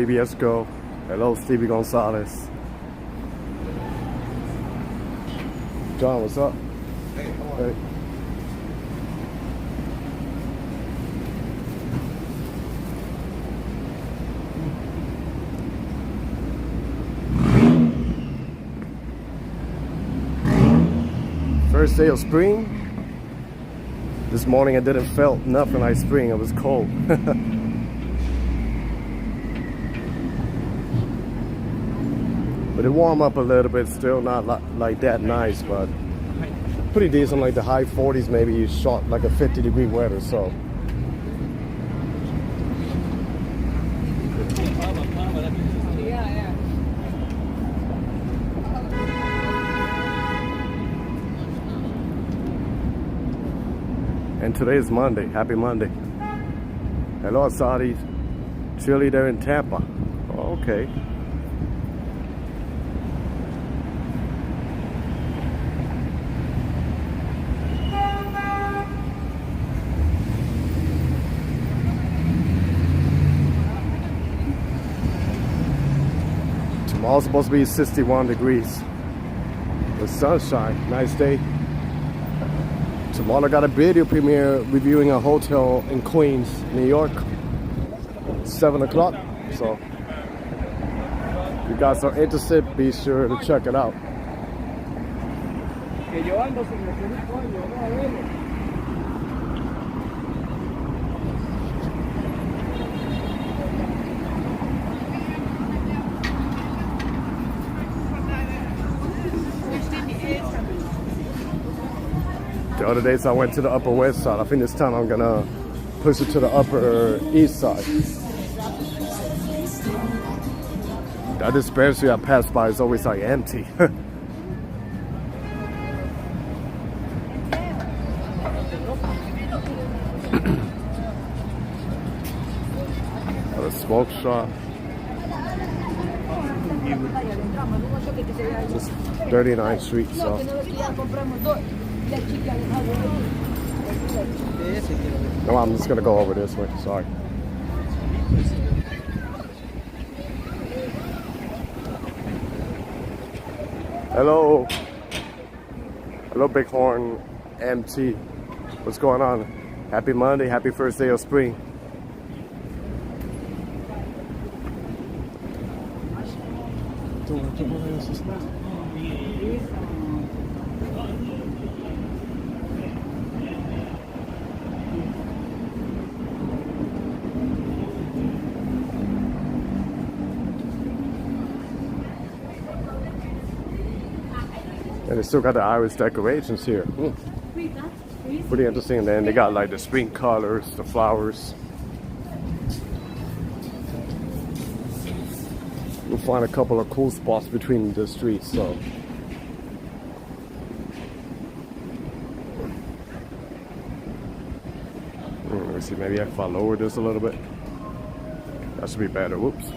CBS Go. Hello, Stevie Gonzalez. John, what's up? Hey, how are Hey. you? First day of spring. This morning I didn't felt nothing like spring. It was cold. But it warmed up a little bit. Still not like that nice, but pretty decent. Like the high 40s, maybe you shot like a 50-degree weather. So and today is Monday. Happy Monday. Hello, Saudi. Chilly there in Tampa. Okay. Tomorrow's supposed to be 61 degrees. The sunshine. Nice day. Tomorrow I got a video premiere reviewing a hotel in Queens, New York. 7 o'clock. So if you guys are interested, be sure to check it out. The other days I went to the Upper West Side. I think this time I'm gonna push it to the Upper East Side. That dispensary I pass by is always like empty. A smoke shop. Just 39th Street, so. No, I'm just gonna go over this way. Sorry. Hello. Hello, Bighorn MT. What's going on? Happy Monday. Happy first day of spring. And they still got the Irish decorations here. Pretty interesting. And then they got like the spring colors, the flowers. You'll find a couple of cool spots between the streets. So let me see. Maybe if I lower this a little bit, that should be better. Whoops.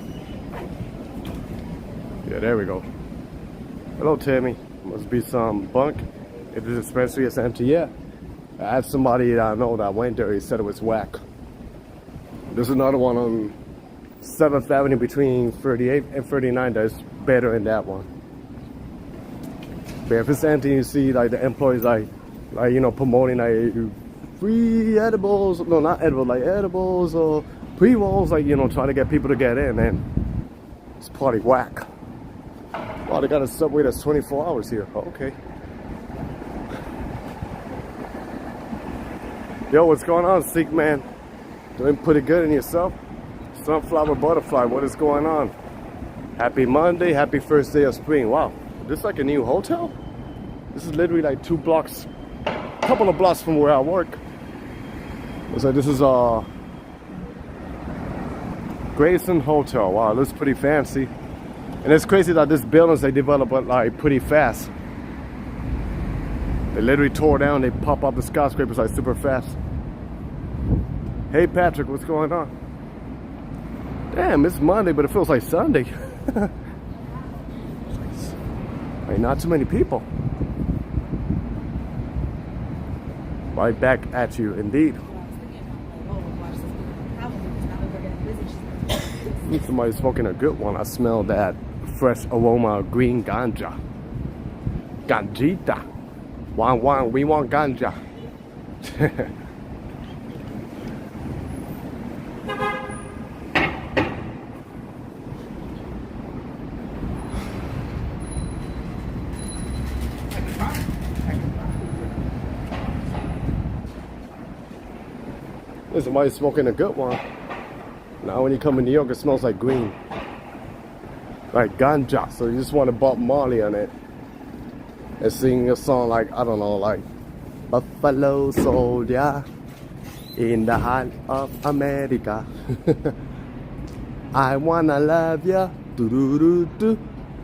Yeah, there we go. Hello, Tammy. Must be some bunk. If the dispensary is empty, yeah. I had somebody that I know that went there. He said it was whack. There's another one on 7th Avenue between 38 and 39 that's better than that one. But if it's empty, you see like the employees like you know, promoting like free edibles. No, not edibles, like edibles or pre-rolls, like, you know, trying to get people to get in, and it's party whack. Oh, they got a Subway that's 24 hours here. Oh, okay. Yo, what's going on, Seek Man? Doing pretty good in yourself? Sunflower Butterfly, what is going on? Happy Monday, happy first day of spring. Wow, this is like a new hotel? This is literally like 2 blocks, a couple of blocks from where I work. Looks like this is a Grayson Hotel. Wow, it looks pretty fancy. And it's crazy that these buildings, they develop like pretty fast. They literally tore down, they pop up the skyscrapers like super fast. Hey Patrick, what's going on? Damn, it's Monday, but it feels like Sunday. Like not too many people. Right back at you, indeed. Somebody's smoking a good one. I smell that fresh aroma of green ganja. Ganjita. We want ganja. Somebody's smoking a good one. Now when you come in New York, it smells like green. Like ganja. So you just want to Bob Marley on it. And sing a song like, I don't know, like Buffalo Soldier in the heart of America. I wanna love ya, do do do do,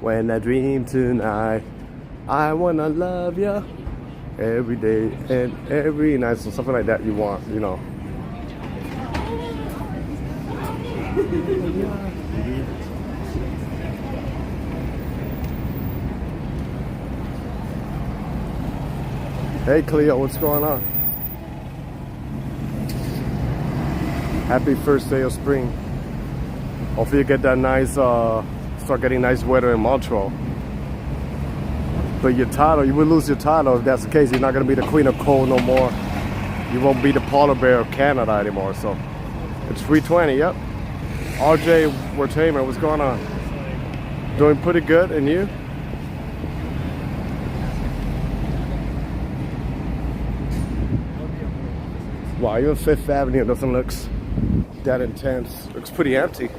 when I dream tonight. I wanna love ya every day and every night. So something like that you want, you know. Hey Cleo, what's going on? Happy first day of spring. Hopefully you get that nice, start getting nice weather in Montreal. But your title, you will lose your title if that's the case. You're not going to be the queen of cold no more. You won't be the polar bear of Canada anymore. So it's 3:20, yep. RJ Wertamer, what's going on? Doing pretty good, and you? Wow, even Fifth Avenue doesn't look that intense. Looks pretty empty.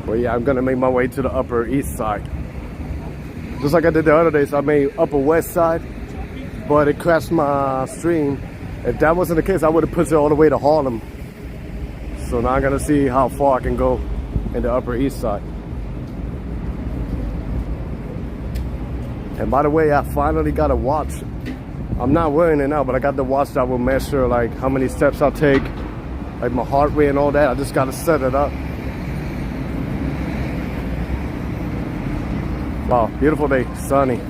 Well, yeah, I'm gonna make my way to the Upper East Side. Just like I did the other days, I made Upper West Side, but it crashed my stream. If that wasn't the case, I would have pushed it all the way to Harlem. So now I'm gonna see how far I can go in the Upper East Side. And by the way, I finally got a watch. I'm not wearing it now, but I got the watch that will measure like how many steps I take, like my heart rate and all that. I just gotta set it up. Wow, beautiful day, sunny.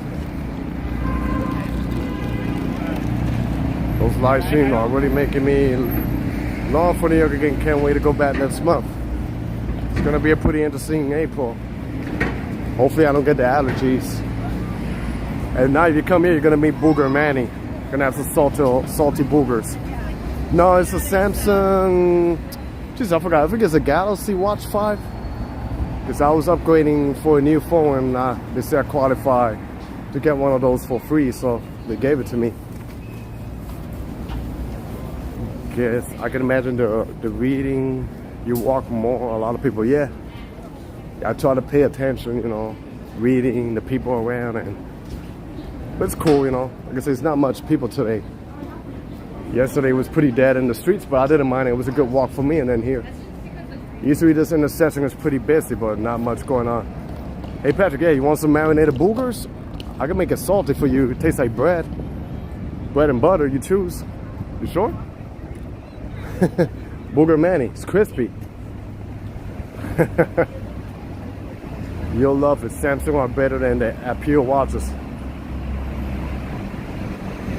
Those live streams are really making me long for New York again. Can't wait to go back next month. It's gonna be a pretty interesting April. Hopefully I don't get the allergies. And now if you come here, you're gonna meet Booger Manny. You're gonna have some salty boogers. No, it's a Samsung. Jeez, I forgot. I think it's a Galaxy Watch 5. Because I was upgrading for a new phone and they said I qualified to get one of those for free, so they gave it to me. Yes, I can imagine the reading. You walk more. A lot of people, yeah. I try to pay attention, you know, reading the people around, but it's cool, you know. Like I said, it's not much people today. Yesterday was pretty dead in the streets, but I didn't mind it. It was a good walk for me, and then here. Usually this intersection is pretty busy, but not much going on. Hey Patrick, yeah, you want some marinated boogers? I can make it salty for you. It tastes like bread. Bread and butter, you choose. You sure? Booger Manny, it's crispy. You'll love it. Samsung are better than the Apple watches.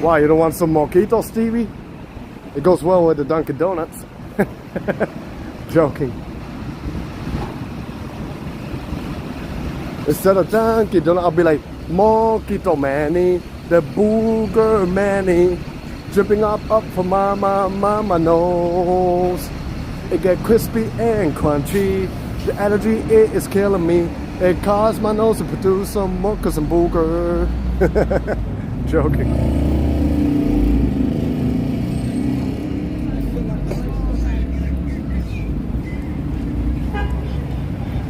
Why, you don't want some mojito, Stevie? It goes well with the Dunkin' Donuts. Joking. Instead of Dunkin' Donuts, I'll be like, Mojito Manny, the Booger Manny. Dripping up from my nose. It get crispy and crunchy. The allergy, it is killing me. It caused my nose to produce some mucus and booger. Joking.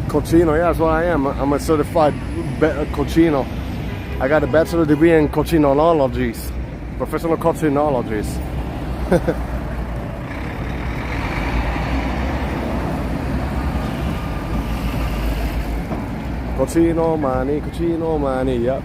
Cochino, yeah, that's what I am. I'm a certified cochino. I got a bachelor degree in cochinologies. Professional cochinologies. Cochino mani, yep.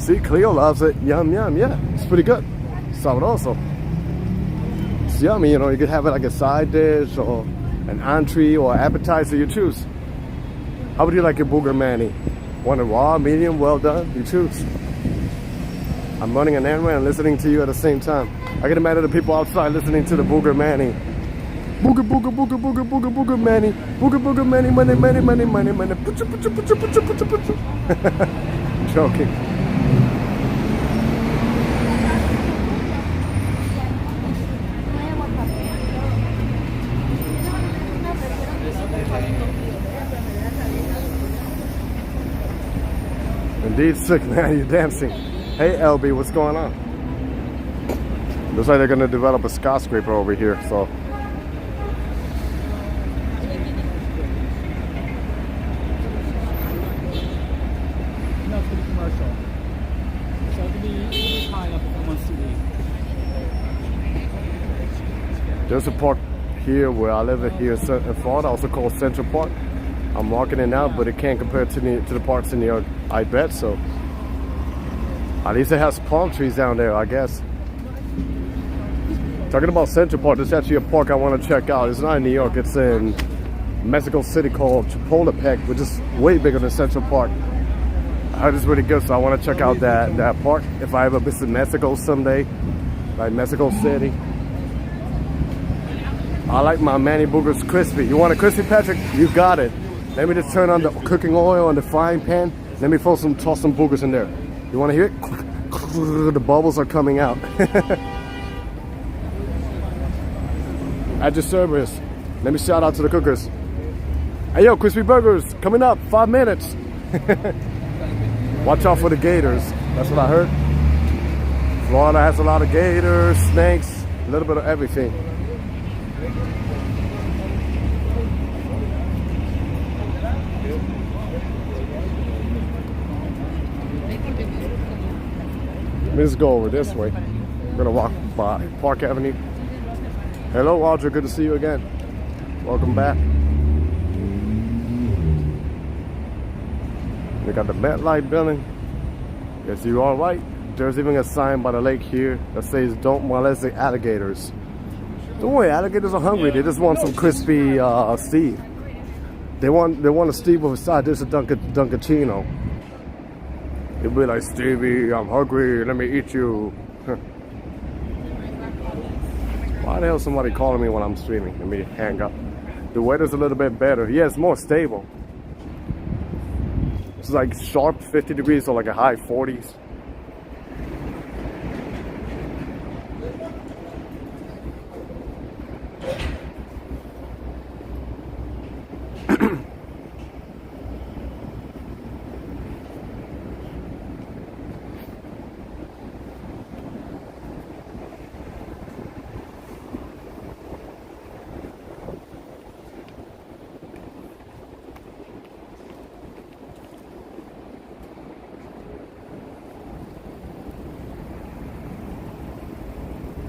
See, Cleo loves it. Yum, yum, yeah. It's pretty good. Sabroso. It's yummy, you know. You could have it like a side dish or an entree or appetizer, you choose. How would you like your booger manny? Want it raw, medium, well done? You choose. I'm running an errand and listening to you at the same time. I get mad at the people outside listening to the booger manny. Booger, booger, booger, booger, booger, booger manny. Booger, booger manny, money, money, money, money, money. Pucha, pucha, pucha, pucha, pucha, pucha. Joking. Indeed, sick man, you're dancing. Hey LB, what's going on? Looks like they're gonna develop a skyscraper over here, so. No, it's gonna be commercial. So it could be high enough if it wants to be. There's a park here where I live here in Florida, also called Central Park. I'm walking it now, but it can't compare to the parks in New York, I bet. So at least it has palm trees down there, I guess. Talking about Central Park, there's actually a park I want to check out. It's not in New York, it's in Mexico City called Chapultepec, which is way bigger than Central Park. I heard it's really good, so I want to check out that park if I ever visit Mexico someday, like Mexico City. I like my Manny Boogers crispy. You want a crispy, Patrick? You got it. Let me just turn on the cooking oil on the frying pan. Let me toss some boogers in there. You want to hear it? The bubbles are coming out. At your service. Let me shout out to the cookers. Hey yo, crispy burgers coming up. 5 minutes. Watch out for the gators. That's what I heard. Florida has a lot of gators, snakes, a little bit of everything. Let's go over this way. We're gonna walk by Park Avenue. Hello, Audra. Good to see you again. Welcome back. We got the MetLife building. Yes, you're all right. There's even a sign by the lake here that says "Don't molest the alligators." Don't worry, alligators are hungry. They just want some crispy Steve. They want a Steve with a side. There's a Dunkachino. You'll be like, Stevie, I'm hungry, let me eat you. Why the hell is somebody calling me when I'm streaming? Let me hang up. The weather's a little bit better. Yeah, it's more stable. It's like sharp 50 degrees or like a high 40s.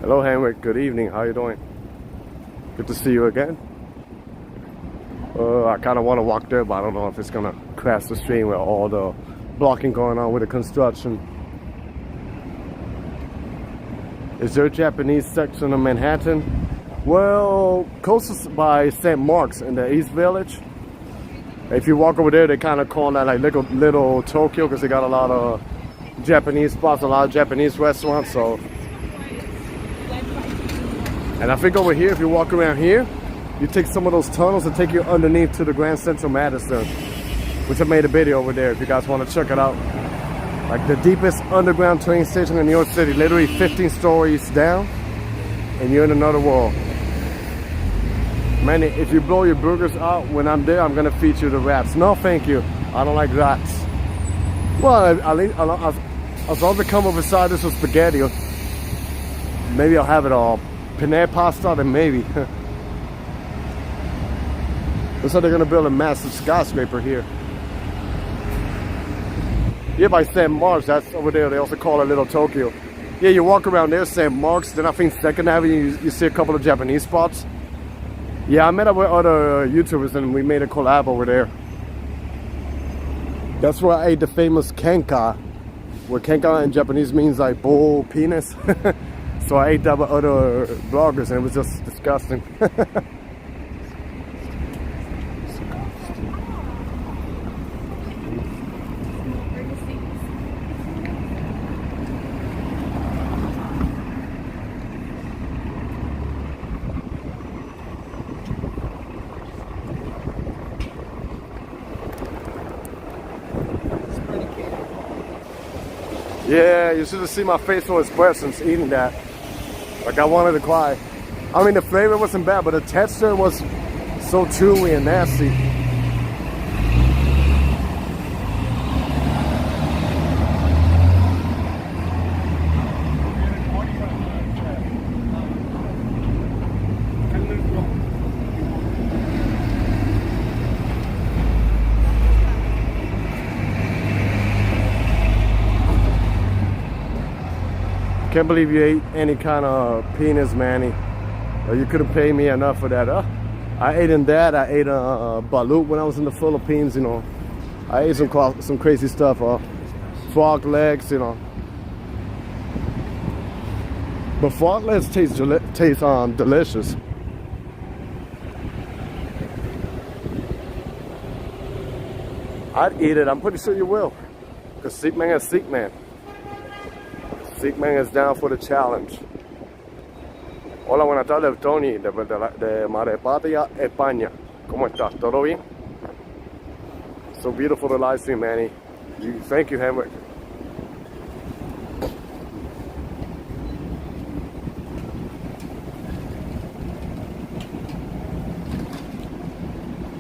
Hello Henrik, good evening, how you doing? Good to see you again. I kind of want to walk there, but I don't know if it's gonna crash the stream with all the blocking going on with the construction. Is there a Japanese section of Manhattan? Well, closest by St. Mark's in the East Village. If you walk over there, they kind of call that like little Tokyo because they got a lot of Japanese spots, a lot of Japanese restaurants. So. And I think over here, if you walk around here, you take some of those tunnels and take you underneath to the Grand Central Madison, which I made a video over there if you guys want to check it out. Like the deepest underground train station in New York City, literally 15 stories down, and you're in another world. Man, if you blow your burgers out when I'm there, I'm gonna feed you the wraps. No, thank you. I don't like wraps. Well, as long as they come over side this with spaghetti, maybe I'll have it all. Penne pasta, then maybe. Looks like they're gonna build a massive skyscraper here. Yeah, by St. Mark's, that's over there. They also call it Little Tokyo. Yeah, you walk around there, St. Mark's, then I think 2nd Avenue, you see a couple of Japanese spots. Yeah, I met up with other YouTubers and we made a collab over there. That's where I ate the famous kenka. what kenka in Japanese means like bull penis. So I ate that with other bloggers and it was just disgusting. Yeah, you should have seen my facial expressions eating that. Like I wanted to cry. I mean, the flavor wasn't bad, but the texture was so chewy and nasty. Can't believe you ate any kind of penis, Manny. You couldn't pay me enough for that. I ate in that. I ate a balut when I was in the Philippines. You know, I ate some crazy stuff. Frog legs, you know. But frog legs taste delicious. I'd eat it. I'm pretty sure you will. Because Sikh man is Sikh man. Sikh man is down for the challenge. Hola, buenas tardes, Tony, de Marepatria, España. ¿Cómo estás? ¿Todo bien? So beautiful the live stream, Manny. Thank you, Henrik.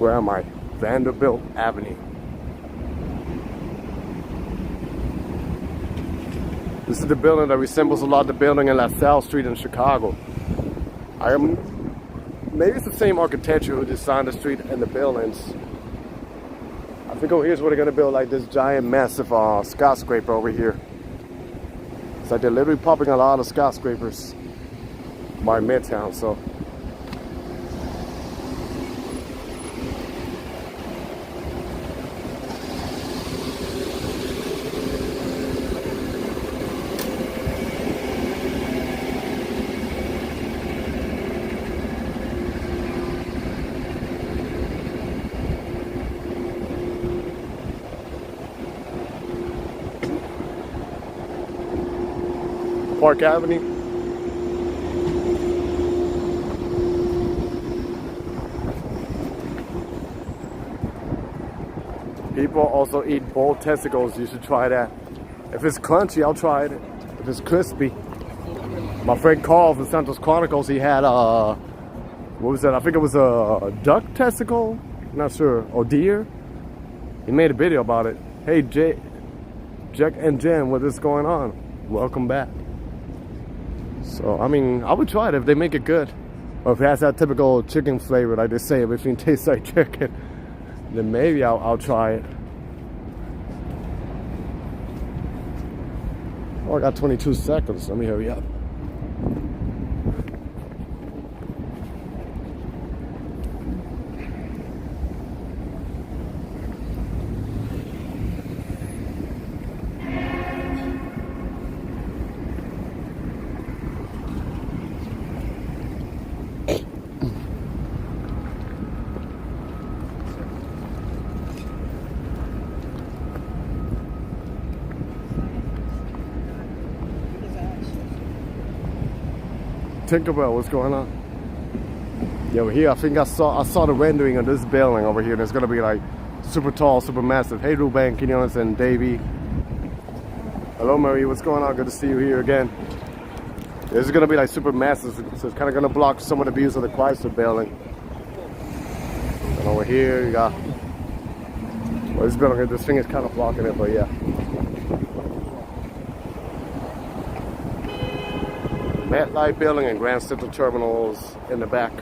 Where am I? Vanderbilt Avenue. This is the building that resembles a lot the building in LaSalle Street in Chicago. Maybe it's the same architecture who designed the street and the buildings. I think over here's where they're gonna build like this giant massive skyscraper over here. It's like they're literally popping a lot of skyscrapers by Midtown, so. Park Avenue. People also eat bull testicles. You should try that. If it's crunchy, I'll try it. If it's crispy. My friend Carl from Santos Chronicles, he had what was that? I think it was a duck testicle. Not sure. Or deer. He made a video about it. Hey, Jack and Jen, what is going on? Welcome back. So, I mean, I would try it if they make it good. Or if it has that typical chicken flavor, like they say, everything tastes like chicken, then maybe I'll try it. Oh, I got 22 seconds. Let me hurry up. Tinkerbell, what's going on? Yeah, over here, I think I saw the rendering of this building over here, and it's gonna be like super tall, super massive. Hey, Ruben, Quinones, and Davey. Hello, Marie, what's going on? Good to see you here again. This is gonna be like super massive, so it's kind of gonna block some of the views of the Chrysler building. And over here, you got, well, this building, this thing is kind of blocking it, but yeah. MetLife building and Grand Central Terminals in the back.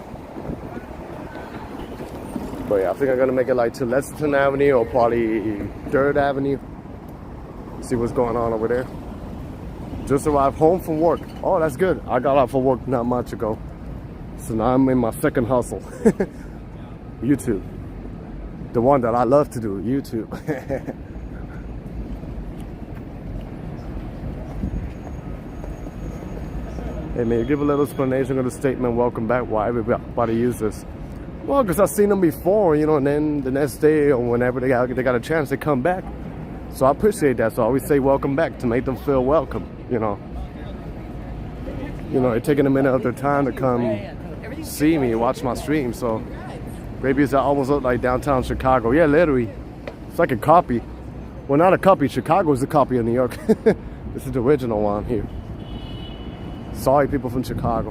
But yeah, I think I'm gonna make it like to Lexington Avenue or probably 3rd Avenue. See what's going on over there. Just arrived home from work. Oh, that's good. I got off of work not much ago. So now I'm in my second hustle. YouTube. The one that I love to do, YouTube. Hey man, give a little explanation of the statement, welcome back, why everybody use this. Well, because I've seen them before, you know, and then the next day or whenever they got a chance, they come back. So I appreciate that. So I always say welcome back to make them feel welcome, you know. You know, they're taking a minute of their time to come see me, watch my stream. So maybe it's almost look like downtown Chicago. Yeah, literally. It's like a copy. Well, not a copy. Chicago is a copy of New York. This is the original one here. Sorry, people from Chicago.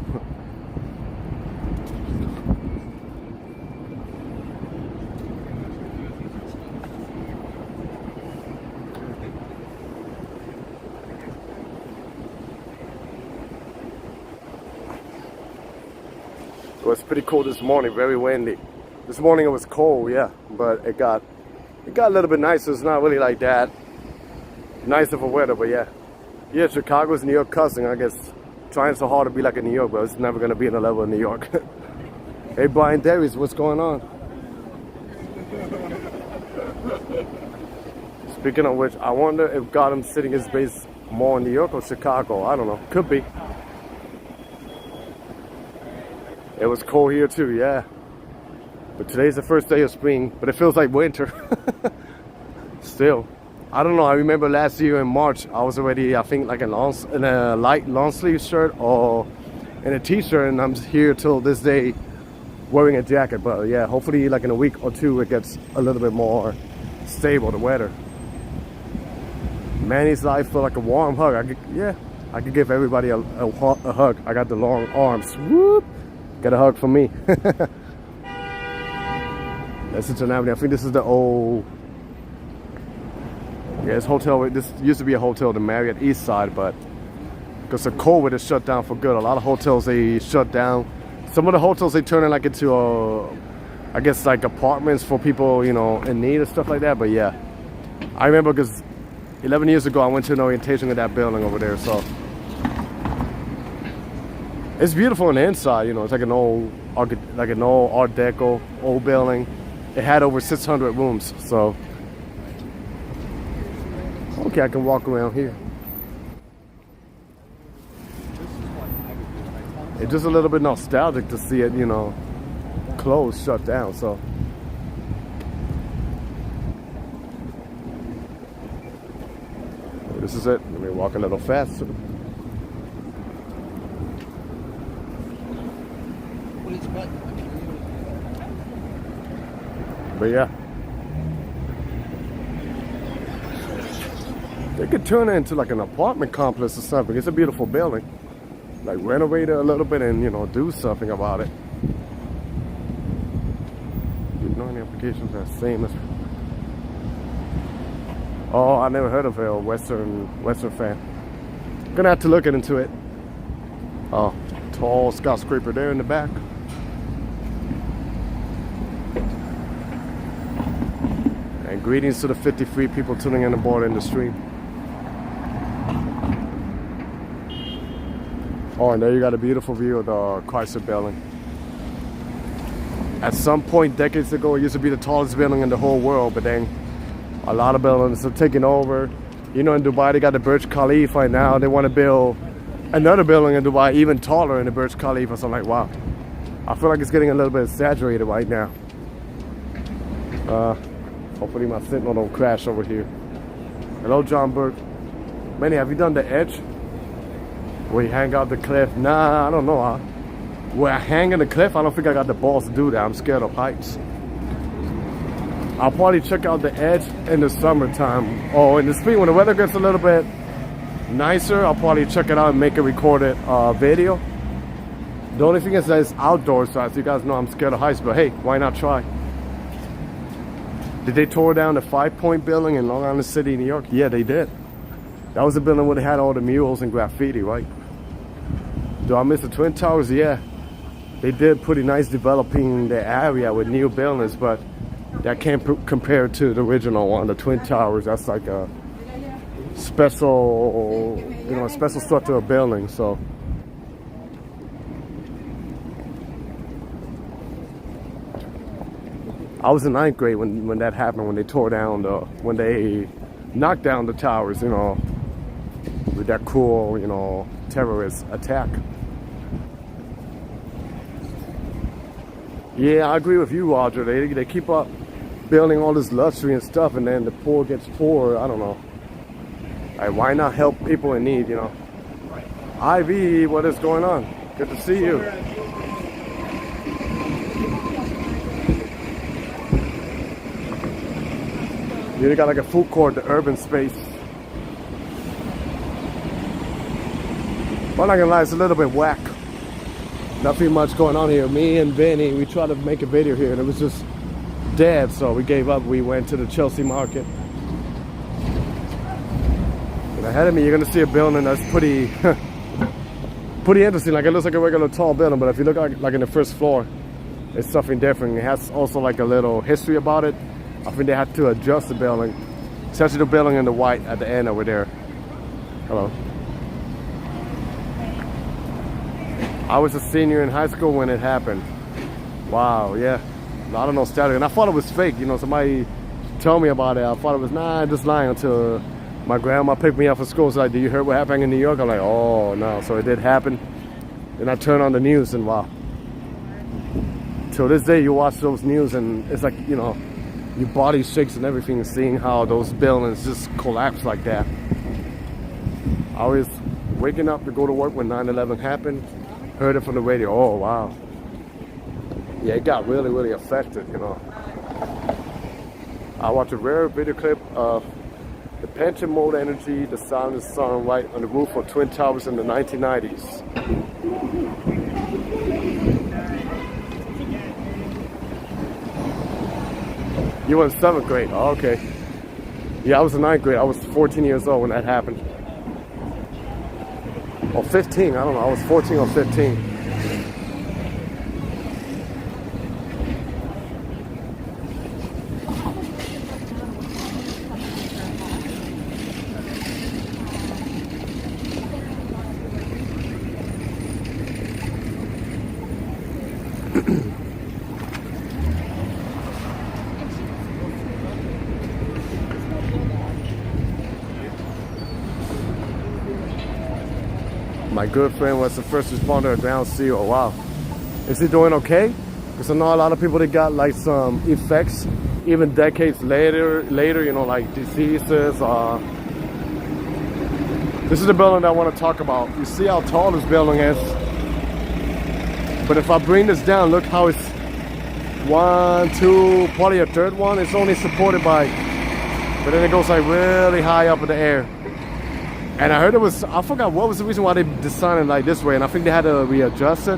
It was pretty cold this morning, very windy. This morning it was cold, yeah, but it got a little bit nicer. It's not really like that nicer for weather, but yeah. Yeah, Chicago's New York cousin, I guess. Trying so hard to be like a New York, but it's never gonna be in the level of New York. Hey, Brian Davies, what's going on? Speaking of which, I wonder if Gotham's sitting his base more in New York or Chicago. I don't know. Could be. It was cold here too, yeah. But today's the first day of spring, but it feels like winter. Still. I don't know. I remember last year in March, I was already, I think, like in a light long sleeve shirt or in a t-shirt, and I'm here till this day wearing a jacket. But yeah, hopefully, like in a week or two, it gets a little bit more stable, the weather. Manny's life felt like a warm hug. I could give everybody a hug. I got the long arms. Whoop! Get a hug from me. That's Midtown Avenue. I think this is the old. Yeah, this hotel, this used to be a hotel, the Marriott East Side, but because of COVID, it's shut down for good. A lot of hotels, they shut down. Some of the hotels, they turn it like into, I guess, like apartments for people, you know, in need and stuff like that. But yeah, I remember because 11 years ago, I went to an orientation of that building over there. So it's beautiful on the inside, you know. It's like an old Art Deco, old building. It had over 600 rooms, so. Okay, I can walk around here. It's just a little bit nostalgic to see it, you know, closed, shut down, so. This is it. Let me walk a little faster. But yeah. They could turn it into like an apartment complex or something. It's a beautiful building. Like renovate it a little bit and, you know, do something about it. You know, any applications are the same as. Oh, I never heard of it. Western fan. Gonna have to look into it. Oh, tall skyscraper there in the back. And greetings to the 53 people tuning in aboard in the stream. Oh, and there you got a beautiful view of the Chrysler building. At some point decades ago, it used to be the tallest building in the whole world, but then a lot of buildings are taking over. You know, in Dubai, they got the Burj Khalifa right now. They want to build another building in Dubai, even taller than the Burj Khalifa. So I'm like, wow. I feel like it's getting a little bit exaggerated right now. Hopefully my Sentinel don't crash over here. Hello, John Burke. Manny, have you done the edge? Where you hang out the cliff? Nah, I don't know. Where I hang in the cliff, I don't think I got the balls to do that. I'm scared of heights. I'll probably check out the edge in the summertime. Oh, in the spring when the weather gets a little bit nicer, I'll probably check it out and make a recorded video. The only thing is that it's outdoors, so as you guys know, I'm scared of heights, but hey, why not try? Did they tore down the 5 Point building in Long Island City, New York? Yeah, they did. That was the building where they had all the murals and graffiti, right? Do I miss the Twin Towers? Yeah. They did pretty nice developing the area with new buildings, but that can't compare to the original one, the Twin Towers. That's like a special, you know, a special structure of building, so. I was in 9th grade when that happened, when they tore down when they knocked down the towers, you know, with that cool, you know, terrorist attack. Yeah, I agree with you, Roger. They keep up building all this luxury and stuff, and then the poor gets poorer. I don't know. Like, why not help people in need, you know? Ivy, what is going on? Good to see you. You got like a food court, the urban space. But I'm not gonna lie, it's a little bit whack. Nothing much going on here. Me and Benny, we tried to make a video here and it was just dead, so we gave up. We went to the Chelsea market. And ahead of me, you're gonna see a building that's pretty pretty interesting. Like, it looks like a regular tall building, but if you look like in the first floor, it's something different. It has also like a little history about it. I think they had to adjust the building, especially the building in the white at the end over there. Hello. I was a senior in high school when it happened. Wow, yeah. A lot of nostalgia. And I thought it was fake. You know, somebody told me about it. I thought it was, nah, just lying, until my grandma picked me up from school. So like, do you hear what happened in New York? I'm like, oh, no. So it did happen. Then I turned on the news and wow. Till this day, you watch those news and it's like, you know, your body shakes and everything, seeing how those buildings just collapse like that. I was waking up to go to work when 9/11 happened. Heard it from the radio. Oh, wow. Yeah, it got really, really affected, you know. I watched a rare video clip of the pension mode energy, the sound of the sun right on the roof of Twin Towers in the 1990s. You were in 7th grade. Oh, okay. Yeah, I was in 9th grade. I was 14 years old when that happened. Or 15, I don't know. I was 14 or 15. My good friend was the first responder at Ground Zero. Wow. Is he doing okay? Because I know a lot of people that got like some effects, even decades later, you know, like diseases. This is the building that I want to talk about. You see how tall this building is. But if I bring this down, look how it's 1, 2, probably a third one. It's only supported by, but then it goes like really high up in the air. And I heard it was, I forgot what was the reason why they designed it like this way. And I think they had to readjust it.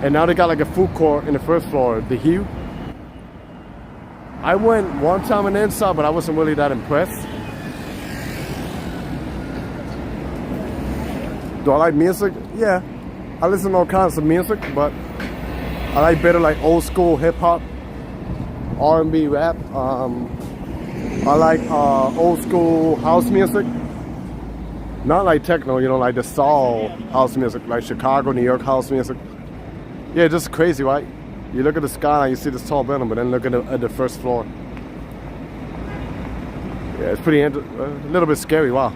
And now they got like a food court in the first floor, the Hue. I went one time in the inside, but I wasn't really that impressed. Do I like music? Yeah. I listen to all kinds of music, but I like better like old school hip hop, R&B rap. I like old school house music. Not like techno, you know, like the soul house music, like Chicago, New York house music. Yeah, just crazy, right? You look at the sky and you see this tall building, but then look at the first floor. Yeah, it's pretty a little bit scary. Wow.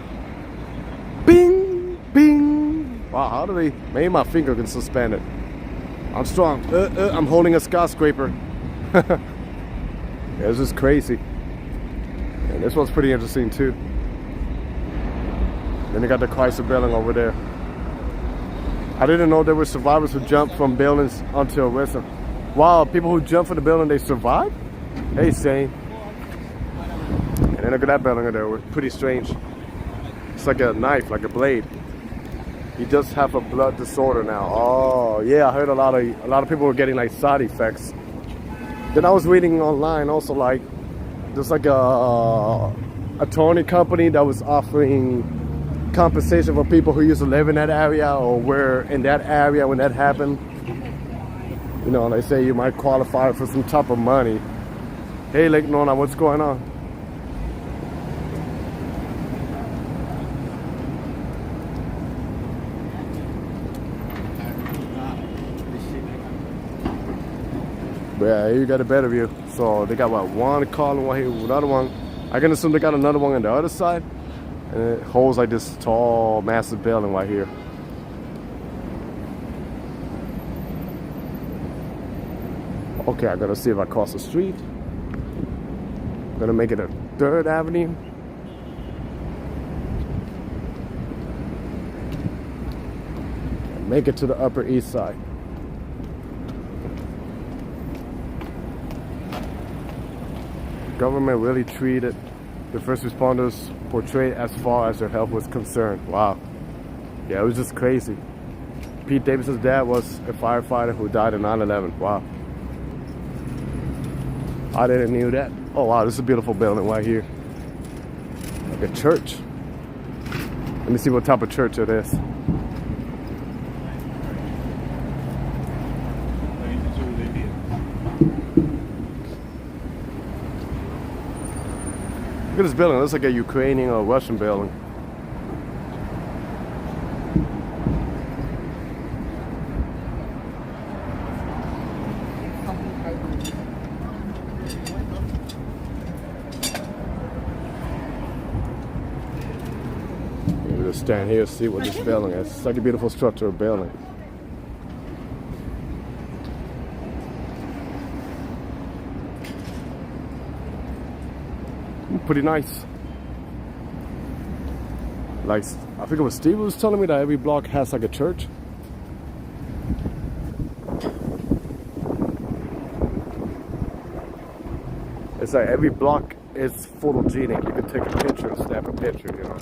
Bing, bing. Wow, how do they? Maybe my finger can suspend it. I'm strong. I'm holding a skyscraper. Yeah, it's just crazy. And this one's pretty interesting too. Then they got the Chrysler building over there. I didn't know there were survivors who jumped from buildings onto a restaurant. Wow, people who jump from the building, they survived? Hey, Shane. And then look at that building over there. Pretty strange. It's like a knife, like a blade. He does have a blood disorder now. Oh, yeah, I heard a lot of people were getting like side effects. Then I was reading online also, like there's like a attorney company that was offering compensation for people who used to live in that area or were in that area when that happened. You know, they say you might qualify for some type of money. Hey, Lake Nona, what's going on? But yeah, you got a better view. So they got what, one column right here, another one. I can assume they got another one on the other side. And it holds like this tall, massive building right here. Okay, I gotta see if I cross the street. Gonna make it a 3rd Avenue. And make it to the Upper East Side. Government really treated the first responders portrayed as far as their health was concerned. Wow. Yeah, it was just crazy. Pete Davidson's dad was a firefighter who died in 9/11. Wow. I didn't knew that. Oh wow, this is a beautiful building right here. Like a church. Let me see what type of church it is. Look at this building. It looks like a Ukrainian or Russian building. We'll just stand here and see what this building is. It's like a beautiful structural building. Pretty nice. Like, I think it was Steve who was telling me that every block has like a church. It's like every block is photogenic. You can take a picture and snap a picture, you know.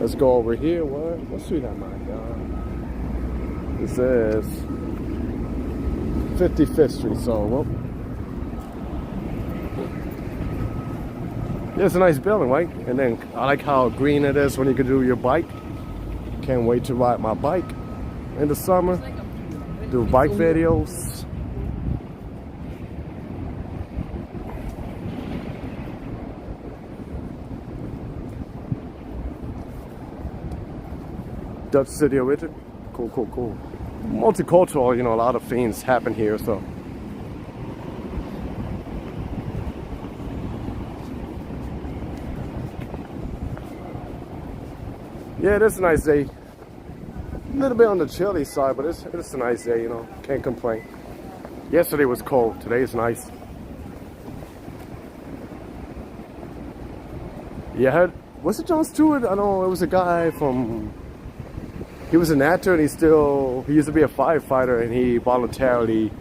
Let's go over here. What street am I on? This is 55th Street, so well. Yeah, it's a nice building, right? And then I like how green it is when you can do your bike. Can't wait to ride my bike in the summer. Do bike videos. Dutch City Origin. Cool, cool, cool. Multicultural, you know, a lot of things happen here, so. Yeah, it is a nice day. A little bit on the chilly side, but it's a nice day, you know. Can't complain. Yesterday was cold. Today is nice. Yeah, was it Jon Stewart? I know it was a guy from. He was an actor, and he used to be a firefighter, and he voluntarily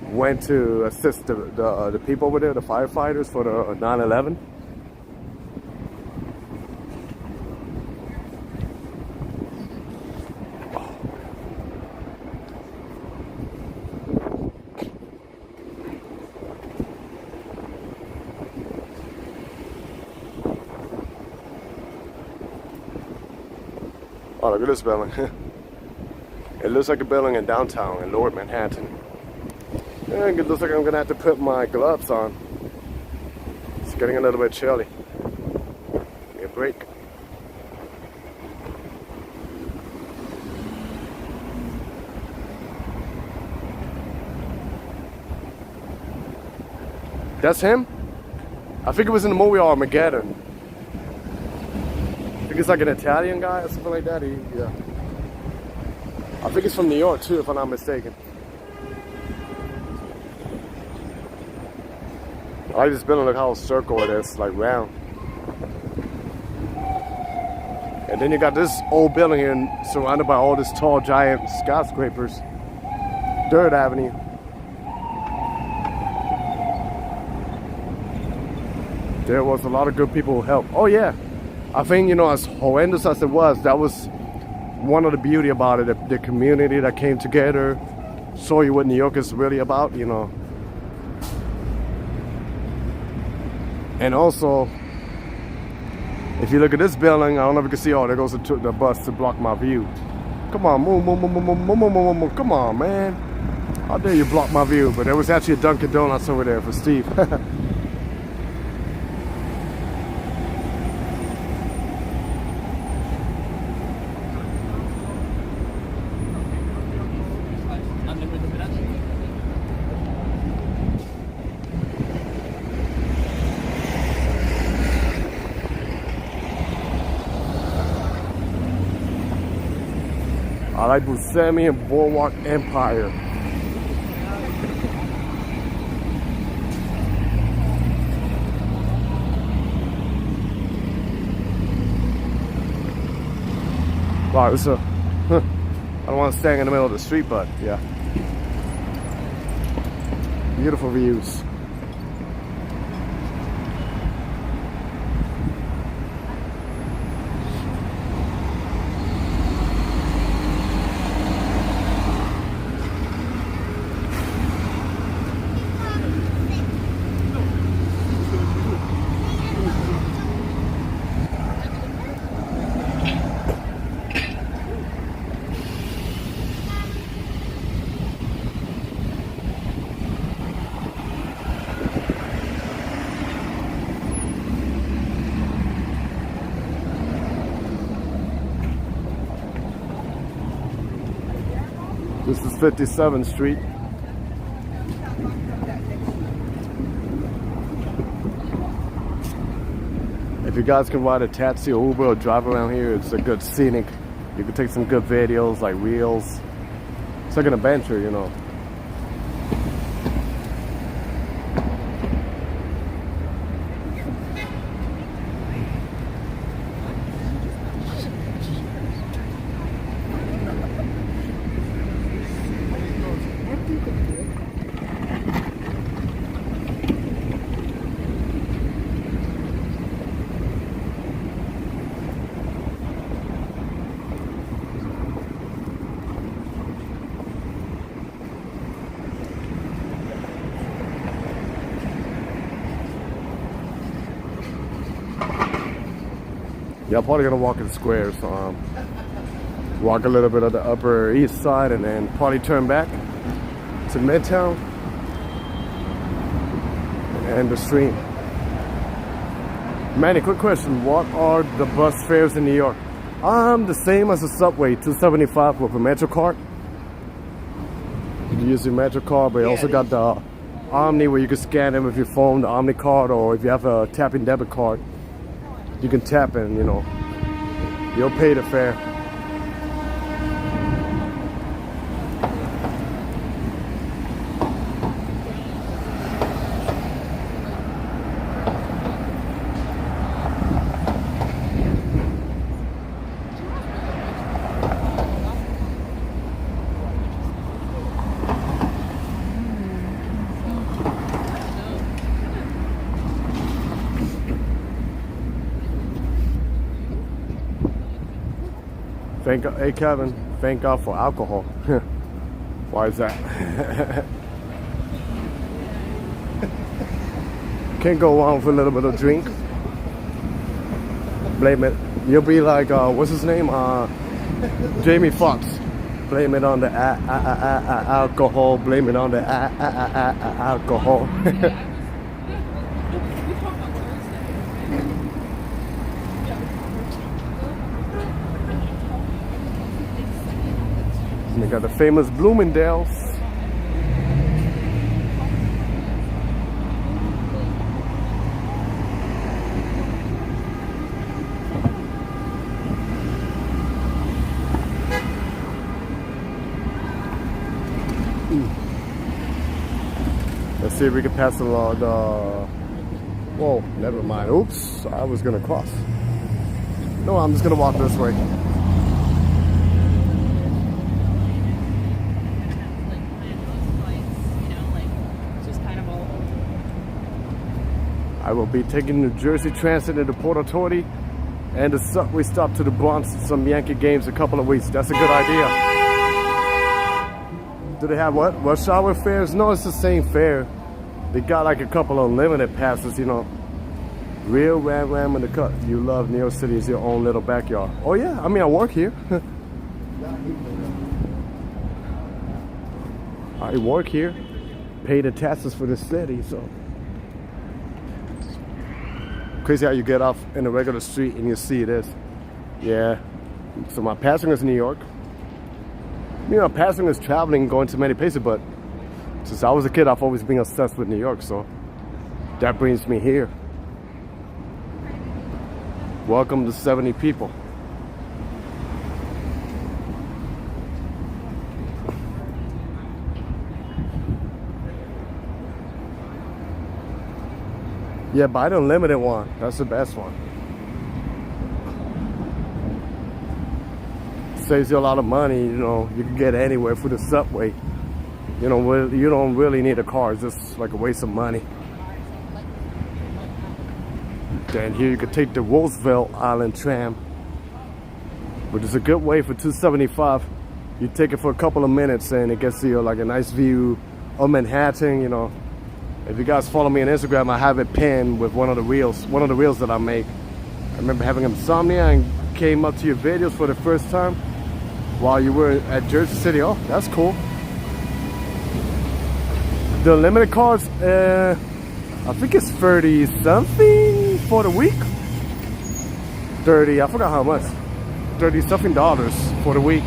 went to assist the people over there, the firefighters, for the 9/11. Oh, look at this building. It looks like a building in downtown in Lower Manhattan. Yeah, it looks like I'm gonna have to put my gloves on. It's getting a little bit chilly. Give me a break. That's him? I think it was in the movie Armageddon. I think it's like an Italian guy or something like that. Yeah. I think it's from New York too, if I'm not mistaken. I like this building. Look how circle it is, like round. And then you got this old building here surrounded by all these tall, giant skyscrapers. 3rd Avenue. There was a lot of good people who helped. Oh yeah. I think, you know, as horrendous as it was, that was one of the beauty about it, the community that came together, show you what New York is really about, you know. And also, if you look at this building, I don't know if you can see, oh, there goes the bus to block my view. Come on, move, come on, man. How dare you block my view? But there was actually a Dunkin' Donuts over there for Steve. I like Buscemi and Boardwalk Empire. Wow, it's a, I don't want to stand in the middle of the street, but yeah. Beautiful views. This is 57th Street. If you guys can ride a taxi or Uber or drive around here, it's a good scenic. You can take some good videos, like reels. It's like an adventure, you know. Yeah, I'm probably gonna walk in squares. Walk a little bit of the Upper East Side and then probably turn back to Midtown and the stream. Manny, quick question. What are the bus fares in New York? The same as the subway, $2.75 with a Metro card. You can use your Metro card, but you also got the Omni where you can scan them with your phone, the Omni card, or if you have a tapping debit card, you can tap and, you know, you'll pay the fare. Hey Kevin, thank God for alcohol. Why is that? Can't go wrong with a little bit of drink. Blame it. You'll be like, what's his name? Jamie Foxx. Blame it on the alcohol. Blame it on the alcohol. We got the famous Bloomingdale's. Let's see if we can pass along the... Whoa, never mind. Oops, I was gonna cross. No, I'm just gonna walk this way. I will be taking New Jersey Transit to the Port Authority and the subway stop to the Bronx, some Yankee games a couple of weeks. That's a good idea. Do they have what? Rush hour fares? No, it's the same fare. They got like a couple of limited passes, you know. Real ram in the cut. You love New York City as your own little backyard. Oh yeah, I mean I work here. I work here. Pay the taxes for the city, so. Crazy how you get off in a regular street and you see this. Yeah. So my passing is New York. You know, passing is traveling, going to many places, but since I was a kid, I've always been obsessed with New York, so that brings me here. Welcome to 70 people. Yeah, buy the unlimited one. That's the best one. Saves you a lot of money, you know. You can get anywhere through the subway. You don't really need a car. It's just like a waste of money. Then here you can take the Roosevelt Island tram, which is a good way for $2.75. You take it for a couple of minutes and it gets you like a nice view of Manhattan, you know. If you guys follow me on Instagram, I have it pinned with one of the reels that I make. I remember having insomnia and came up to your videos for the first time while you were at Jersey City. Oh, that's cool. The limited cards, I think it's 30 something for the week. 30, I forgot how much. 30 something dollars for the week.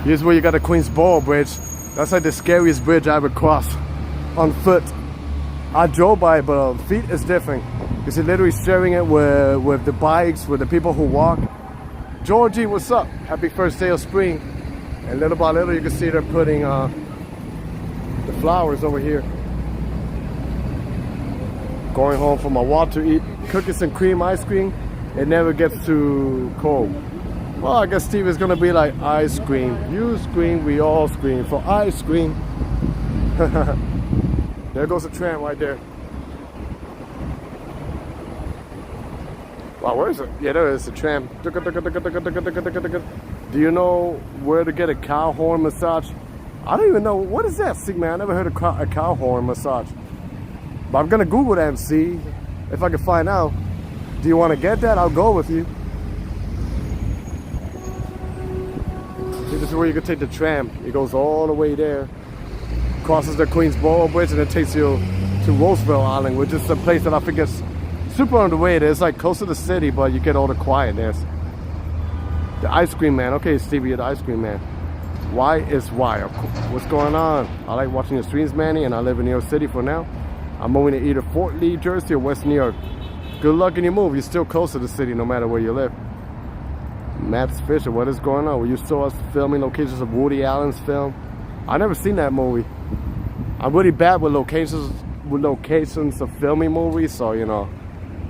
Here's where you got the Queensboro Bridge. That's like the scariest bridge I ever crossed on foot. I drove by it, but feet is different. Because you're literally sharing it with the bikes, with the people who walk. Georgie, what's up? Happy first day of spring. And little by little, you can see they're putting the flowers over here. Going home from my walk to eat cookies and cream ice cream. It never gets too cold. Well, I guess Steve is gonna be like, ice cream. You scream, we all scream for ice cream. There goes the tram right there. Wow, where is it? Yeah, there is the tram. Do you know where to get a cow horn massage? I don't even know. What is that? See, man, I never heard of a cow horn massage. But I'm gonna Google that and see if I can find out. Do you want to get that? I'll go with you. This is where you can take the tram. It goes all the way there, crosses the Queensboro Bridge, and it takes you to Roosevelt Island, which is a place that I think is super underrated. It's like close to the city, but you get all the quietness. The ice cream man. Okay, Stevie, you're the ice cream man. Why is why? What's going on? I like watching your streams, Manny, and I live in New York City for now. I'm moving to either Fort Lee, Jersey, or West New York. Good luck in your move. You're still close to the city no matter where you live. Maps Fisher, what is going on? Were you saw us filming locations of Woody Allen's film? I never seen that movie. I'm really bad with locations of filming movies, so you know,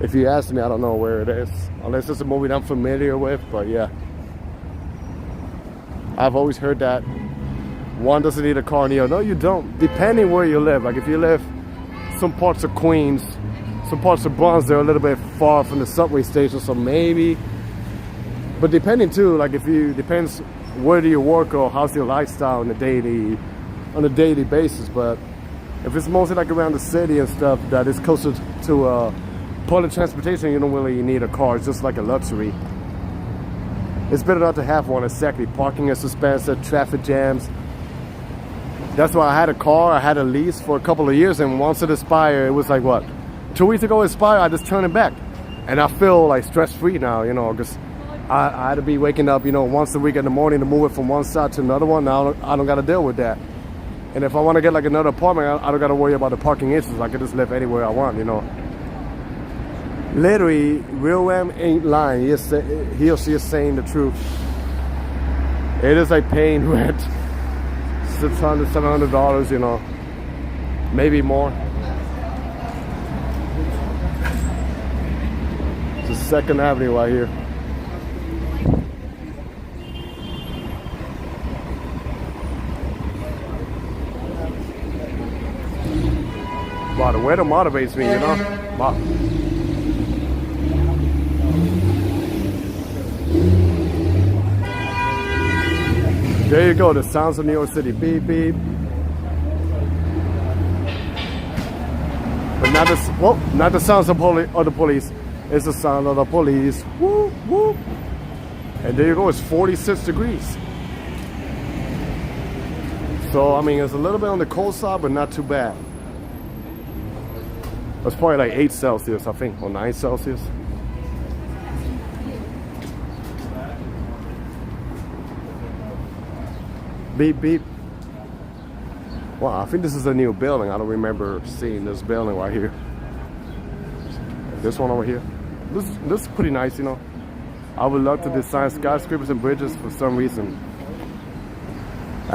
if you ask me, I don't know where it is, unless it's a movie that I'm familiar with. But yeah, I've always heard that one doesn't need a car near. No, you don't. Depending where you live, like if you live some parts of Queens, some parts of Bronx, they're a little bit far from the subway station, so maybe. But depending too, like depends where do you work or how's your lifestyle on a daily basis. But if it's mostly like around the city and stuff that is closer to public transportation, you don't really need a car. It's just like a luxury. It's better not to have one. Exactly. Parking is expensive, traffic jams. That's why I had a car. I had a lease for a couple of years, and once it expired, it was like what, 2 weeks ago it expired. I just turned it back, and I feel like stress-free now, you know, because I had to be waking up, you know, once a week in the morning to move it from one side to another one. Now I don't got to deal with that. And if I want to get like another apartment, I don't got to worry about the parking issues. I can just live anywhere I want, you know. Literally, Real Ram ain't lying. He or she is saying the truth. It is like paying rent, $600, $700, you know, maybe more. It's the 2nd Avenue right here. Wow, the weather motivates me, you know. Wow. There you go, the sounds of New York City. Beep, beep. But not the sounds of the police. It's the sound of the police. Whoop, whoop. And there you go, it's 46 degrees. So, I mean, it's a little bit on the cold side, but not too bad. It's probably like 8 Celsius, I think, or 9 Celsius. Beep, beep. Wow, I think this is a new building. I don't remember seeing this building right here. This one over here. This is pretty nice, you know. I would love to design skyscrapers and bridges for some reason.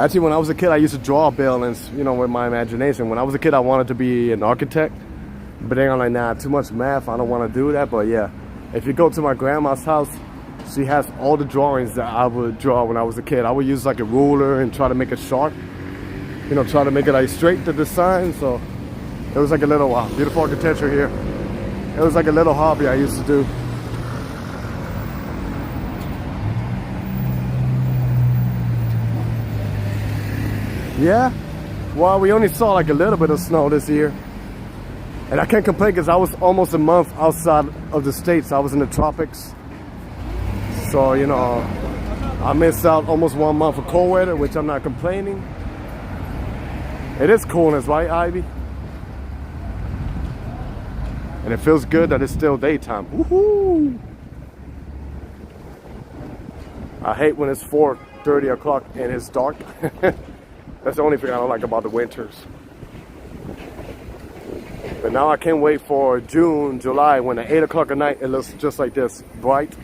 Actually, when I was a kid, I used to draw buildings, you know, with my imagination. When I was a kid, I wanted to be an architect. But then I'm like, nah, too much math. I don't want to do that. But yeah, if you go to my grandma's house, she has all the drawings that I would draw when I was a kid. I would use like a ruler and try to make it sharp. You know, try to make it like straight to the sign. So it was like a little beautiful architecture here. It was like a little hobby I used to do. Yeah, well, we only saw like a little bit of snow this year. And I can't complain because I was almost a month outside of the States. I was in the tropics. So, you know, I missed out almost 1 month of cold weather, which I'm not complaining. It is coolness, right, Ivy? And it feels good that it's still daytime. Woohoo! I hate when it's 4:30 o'clock and it's dark. That's the only thing I don't like about the winters. But now I can't wait for June, July, when at 8 o'clock at night it looks just like this, bright.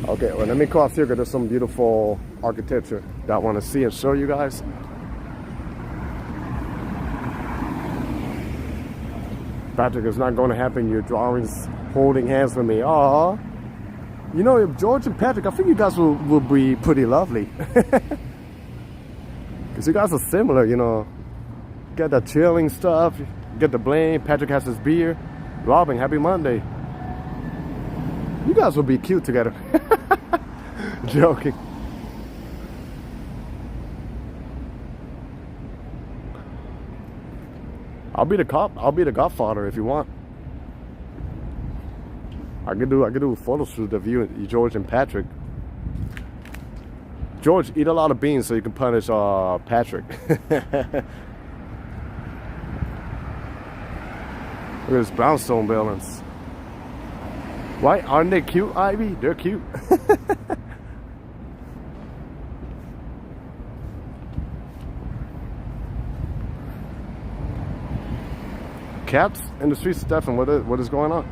Okay, well, let me cross here because there's some beautiful architecture that I want to see and show you guys. Patrick, it's not going to happen. Your drawings holding hands with me. Aww. You know, George and Patrick, I think you guys will be pretty lovely. Because you guys are similar, you know. You got that chilling stuff. You get the blame. Patrick has his beer. Robin, happy Monday. You guys will be cute together. Joking. I'll be the cop. I'll be the godfather if you want. I could do a photo shoot of you, George and Patrick. George, eat a lot of beans so you can punish Patrick. Look at this brownstone buildings. Right? Aren't they cute, Ivy? They're cute. Cats in the streets, Stefan. What is going on?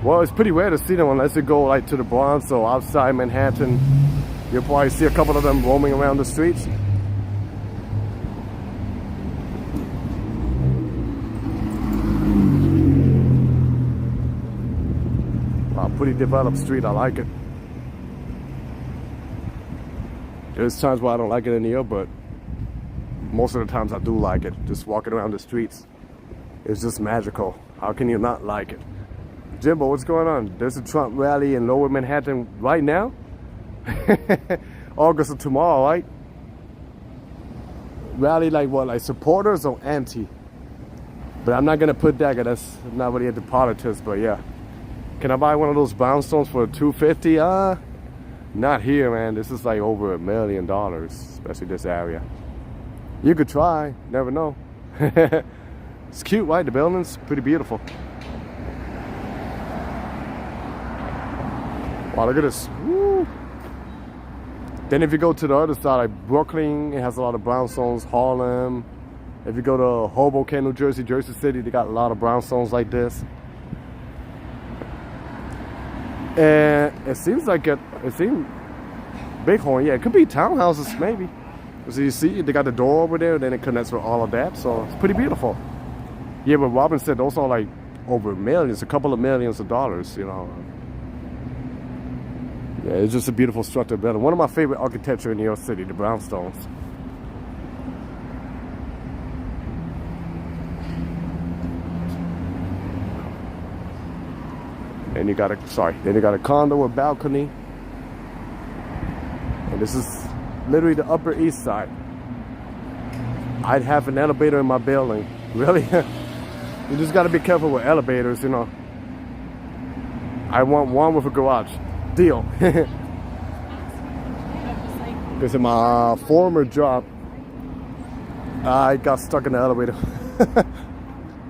Well, it's pretty rare to see them unless you go like to the Bronx or outside Manhattan. You'll probably see a couple of them roaming around the streets. Wow, pretty developed street. I like it. There's times where I don't like it in here, but most of the times I do like it. Just walking around the streets, it's just magical. How can you not like it? Jimbo, what's going on? There's a Trump rally in Lower Manhattan right now. August of tomorrow, right? Rally like what? Like supporters or anti? But I'm not gonna put that because that's not really into politics. But yeah, can I buy one of those Brownstones for $250? Not here, man. This is like over $1 million, especially this area. You could try. Never know. It's cute, right? The building's pretty beautiful. Wow, look at this. Woo. Then if you go to the other side, like Brooklyn, it has a lot of brownstones. Harlem. If you go to Hoboken, New Jersey, Jersey City, they got a lot of brownstones like this. And it seems like it seems Bighorn. Yeah, it could be townhouses maybe. So you see, they got the door over there, then it connects with all of that. So it's pretty beautiful. Yeah, but Robin said those are like over millions, a couple of millions of dollars, you know. Yeah, it's just a beautiful structured building. One of my favorite architecture in New York City, the Brownstones. And you got a condo with balcony. And this is literally the Upper East Side. I'd have an elevator in my building. Really? You just got to be careful with elevators, you know. I want one with a garage. Deal. Because in my former job, I got stuck in the elevator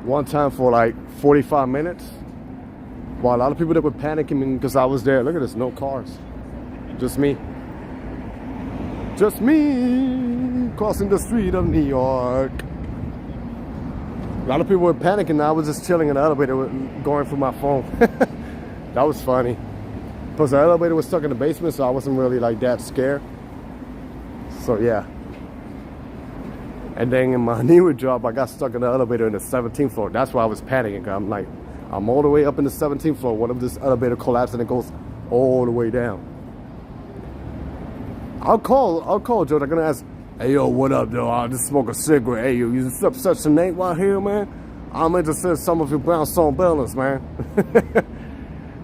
one time for like 45 minutes. While a lot of people that were panicking because I was there. Look at this, no cars. Just me. Just me crossing the street of New York. A lot of people were panicking. I was just chilling in the elevator going through my phone. That was funny. Plus the elevator was stuck in the basement, so I wasn't really like that scared. So yeah. And then in my newer job, I got stuck in the elevator in the 17th floor. That's why I was panicking. I'm like, I'm all the way up in the 17th floor. What if this elevator collapses and it goes all the way down? I'll call Joe. They're gonna ask, hey yo, what up, though? I'll just smoke a cigarette. Hey yo, you such a Nate right here, man? I'm interested in some of your Brownstone buildings, man.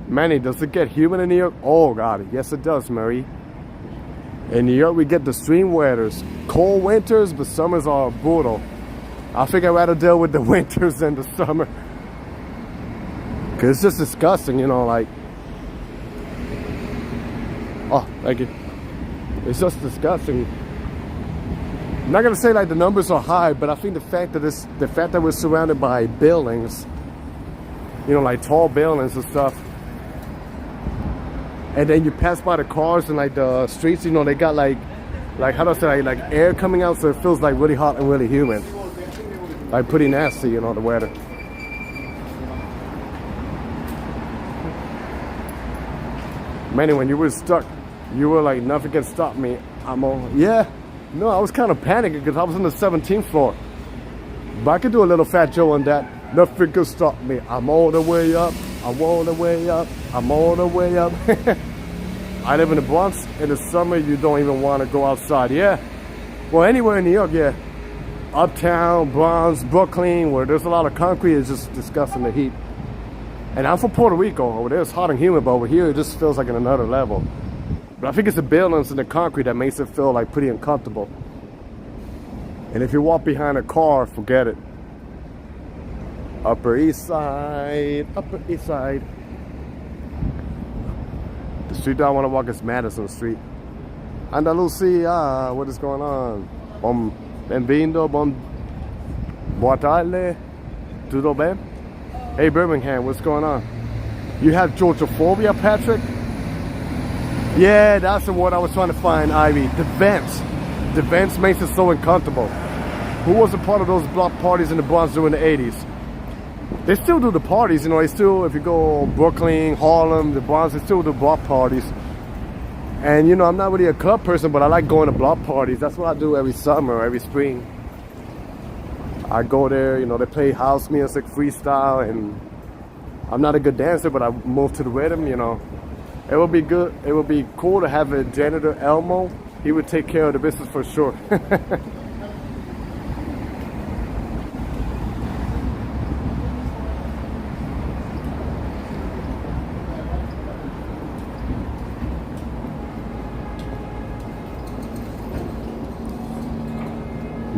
Manny, does it get humid in New York? Oh God, yes it does, Mary. In New York, we get the extreme weathers. Cold winters, but summers are brutal. I think I'd rather deal with the winters than the summer. Cause it's just disgusting, you know, like. Oh, thank you. It's just disgusting. I'm not gonna say like the numbers are high, but I think the fact that we're surrounded by buildings, you know, like tall buildings and stuff, and then you pass by the cars and like the streets, you know, they got like how do I say, like air coming out, so it feels like really hot and really humid, like pretty nasty, you know, the weather. Manny, when you were stuck, you were like, nothing can stop me. Yeah. No, I was kind of panicking because I was on the 17th floor. But I could do a little Fat Joe on that. Nothing can stop me. I'm all the way up. I'm all the way up. I'm all the way up. I live in the Bronx. In the summer, you don't even want to go outside. Yeah. Well, anywhere in New York, yeah. Uptown, Bronx, Brooklyn, where there's a lot of concrete, it's just disgusting, the heat. And I'm from Puerto Rico. Over there, it's hot and humid, but over here, it just feels like in another level. But I think it's the buildings and the concrete that makes it feel like pretty uncomfortable. And if you walk behind a car, forget it. Upper East Side, Upper East Side. The street that I want to walk is Madison Street. Andalusia, what is going on? Benvindo, boa tarde, tudo bem? Hey Birmingham, what's going on? You have Georgiophobia, Patrick? Yeah, that's the word I was trying to find, Ivy. The vents. The vents makes it so uncomfortable. Who was a part of those block parties in the Bronx during the 80s? They still do the parties, you know, they still, if you go Brooklyn, Harlem, the Bronx, they still do block parties. And you know, I'm not really a club person, but I like going to block parties. That's what I do every summer, every spring. I go there, you know, they play house music, freestyle, and I'm not a good dancer, but I move to the rhythm, you know. It would be good. It would be cool to have a janitor, Elmo. He would take care of the business for sure.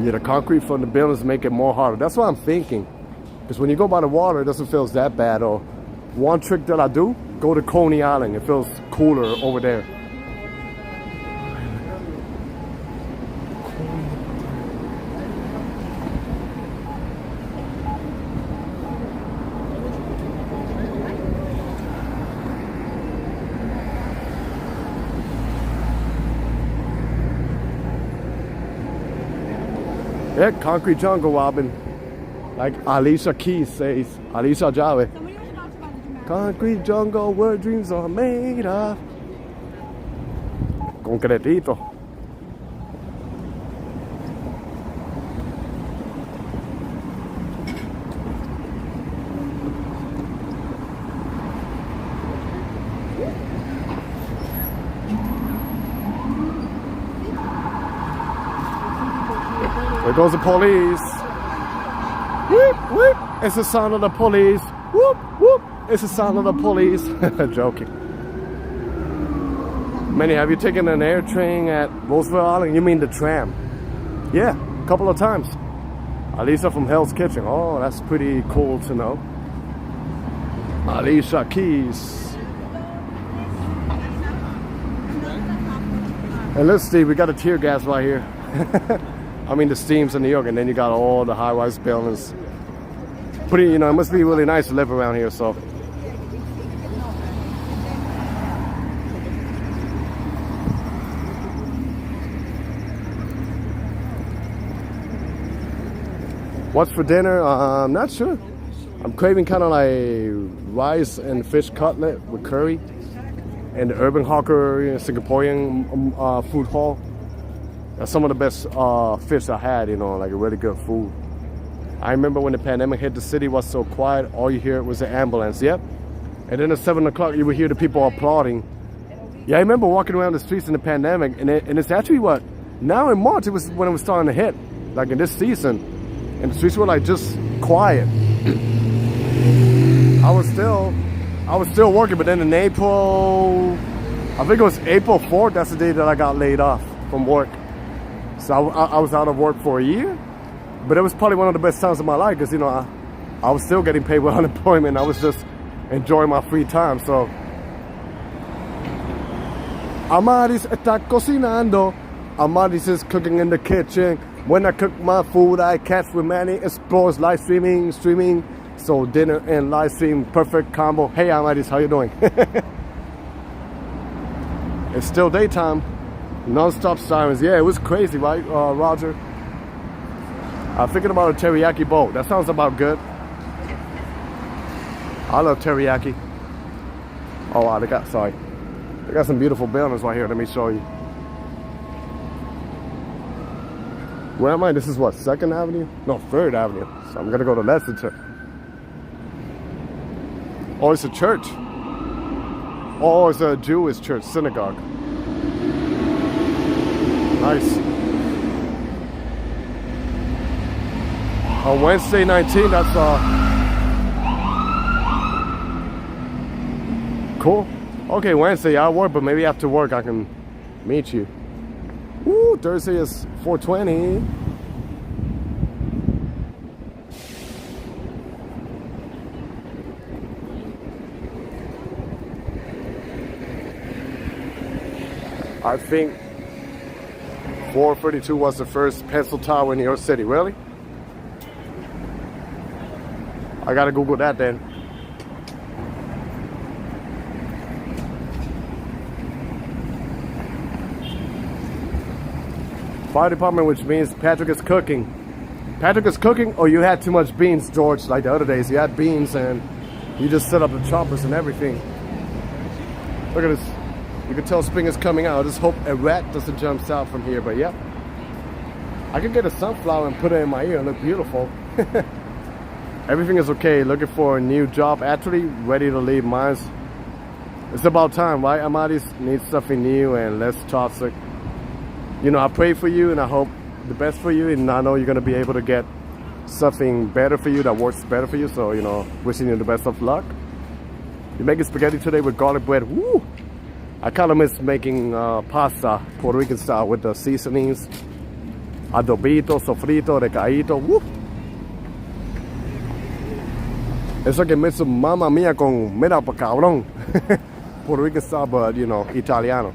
Yeah, the concrete from the buildings make it more harder. That's what I'm thinking. Because when you go by the water, it doesn't feel that bad. Or one trick that I do, go to Coney Island. It feels cooler over there. Yeah, concrete jungle, Robin. Like Alicia Keys says, Alicia Jave. Concrete jungle where dreams are made of. Concretito. There goes the police. Whoop, whoop. It's the sound of the police. Whoop, whoop. It's the sound of the police. Joking. Manny, have you taken an air train at Roosevelt Island? You mean the tram? Yeah, a couple of times. Alicia from Hell's Kitchen. Oh, that's pretty cool to know. Alicia Keys. And let's see, we got a tear gas right here. I mean the steams in New York, and then you got all the high-rise buildings. Pretty, you know, it must be really nice to live around here, so. What's for dinner? I'm not sure. I'm craving kind of like rice and fish cutlet with curry. and the Urban Hawker, Singaporean food hall. That's some of the best fish I had, like really good food. I remember when the pandemic hit, the city was so quiet, all you hear was the ambulance, yep. And then at 7 o'clock, you would hear the people applauding. Yeah, I remember walking around the streets in the pandemic, and it's actually now in March, it was when it was starting to hit, like in this season. And the streets were like just quiet. I was still working, but then in April, I think it was April 4th, that's the day that I got laid off from work. So I was out of work for a year, but it was probably one of the best times of my life because, I was still getting paid with unemployment. I was just enjoying my free time, so. Amaris está cocinando. Amaris is cooking in the kitchen. When I cook my food, I catch with Manny, explores live streaming. So dinner and live stream, perfect combo. Hey Amaris, how you doing? It's still daytime. Non-stop sirens. Yeah, it was crazy, right, Roger? I'm thinking about a teriyaki bowl. That sounds about good. I love teriyaki. Oh wow, they got some beautiful buildings right here. Let me show you. Where am I? This is what, 2nd Avenue? No, 3rd Avenue. So I'm gonna go to Lexington. Oh, it's a church. Oh, it's a Jewish church, synagogue. Nice. On Wednesday 19, that's cool. Okay, Wednesday I work, but maybe after work I can meet you. Woo, Thursday is 420. I think 432 was the first pencil tower in New York City. Really? I gotta Google that then. Fire department, which means Patrick is cooking. Patrick is cooking, or you had too much beans, George, like the other days. You had beans and you just set up the choppers and everything. Look at this. You can tell spring is coming out. I just hope a rat doesn't jump out from here, but yeah. I could get a sunflower and put it in my ear and look beautiful. Everything is okay. Looking for a new job, actually ready to leave mine. It's about time, right? Amadis needs something new and less toxic. I pray for you and I hope the best for you, and I know you're going to be able to get something better for you that works better for you. So, wishing you the best of luck. You're making spaghetti today with garlic bread. Woo! I kind of miss making pasta, Puerto Rican style, with the seasonings. Adobito, sofrito, recaíto. Woo! Eso que me hizo mamma mía con mira pa cabrón. Puerto Rican style, but, Italiano.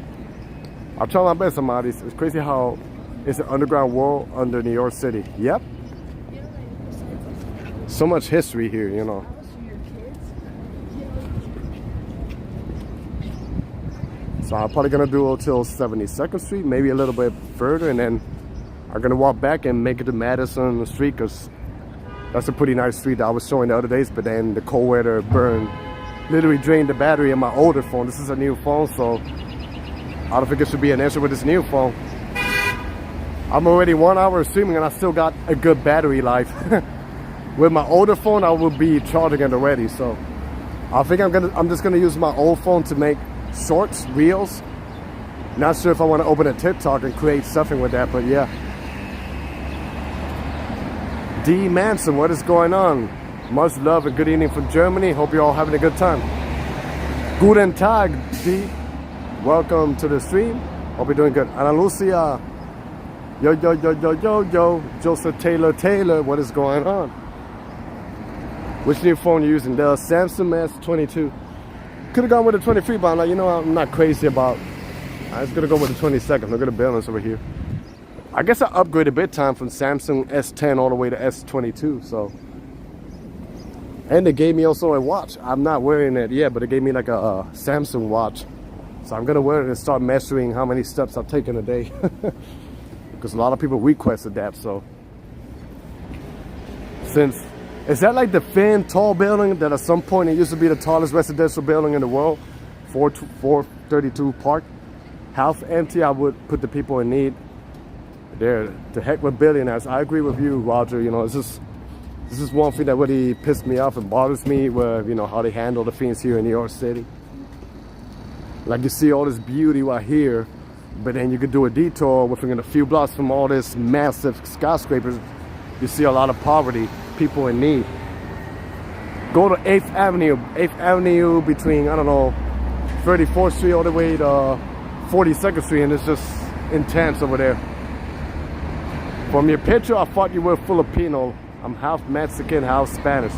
I'll try my best, Amadis. It's crazy how it's an underground world under New York City. Yep. So much history here, So I'm probably gonna do till 72nd Street, maybe a little bit further, and then I'm gonna walk back and make it to Madison Street, because that's a pretty nice street that I was showing the other days, but then the cold weather literally drained the battery in my older phone. This is a new phone, so I don't think it should be an issue with this new phone. I'm already 1 hour streaming and I still got a good battery life. With my older phone, I will be charging it already, so I think I'm just gonna use my old phone to make shorts, reels. Not sure if I want to open a TikTok and create something with that, but yeah. D Manson, what is going on? Much love and good evening from Germany. Hope you're all having a good time. Guten Tag, D. Welcome to the stream. Hope you're doing good. Ana Lucia. Yo. Joseph Taylor, what is going on? Which new phone are you using? The Samsung S22. Could have gone with the 23, but I'm not crazy about. I was gonna go with the 22nd. Look at the balance over here. I guess I upgraded big time from Samsung S10 all the way to S22. So, and they gave me also a watch. I'm not wearing it yet, but they gave me like a Samsung watch. So I'm gonna wear it and start measuring how many steps I've taken a day. Because a lot of people requested that. So, is that like the thin, tall building that at some point it used to be the tallest residential building in the world? 432 Park. Half empty, I would put the people in need. They're the heck with billionaires. I agree with you, Roger. You know, this is one thing that really pissed me off and bothers me, with, you know, how they handle the things here in New York City. Like, you see all this beauty right here, but then you could do a detour within a few blocks from all this massive skyscrapers. You see a lot of poverty, people in need. Go to 8th Avenue between, I don't know, 34th Street all the way to 42nd Street, and it's just intense over there. From your picture, I thought you were Filipino. I'm half Mexican, half Spanish.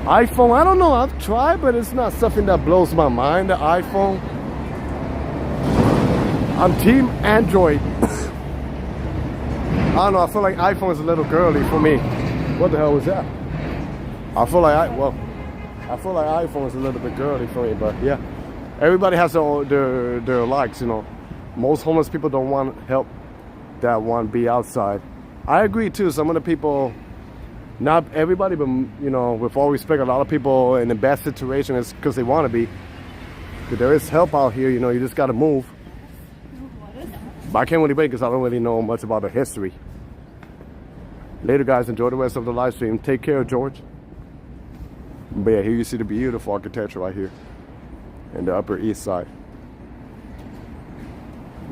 iPhone, I don't know, I've tried, but it's not something that blows my mind, the iPhone. I'm team Android. I don't know, I feel like iPhone is a little girly for me. What the hell was that? I feel like iPhone is a little bit girly for me, but yeah. Everybody has their likes, you know. Most homeless people don't want help, that want to be outside. I agree too, some of the people, not everybody, but you know, with all respect, a lot of people in the best situation is because they want to be. But there is help out here, you know, you just got to move. But I can't really wait because I don't really know much about the history. Later, guys, enjoy the rest of the live stream. Take care, George. But yeah, here you see the beautiful architecture right here in the Upper East Side.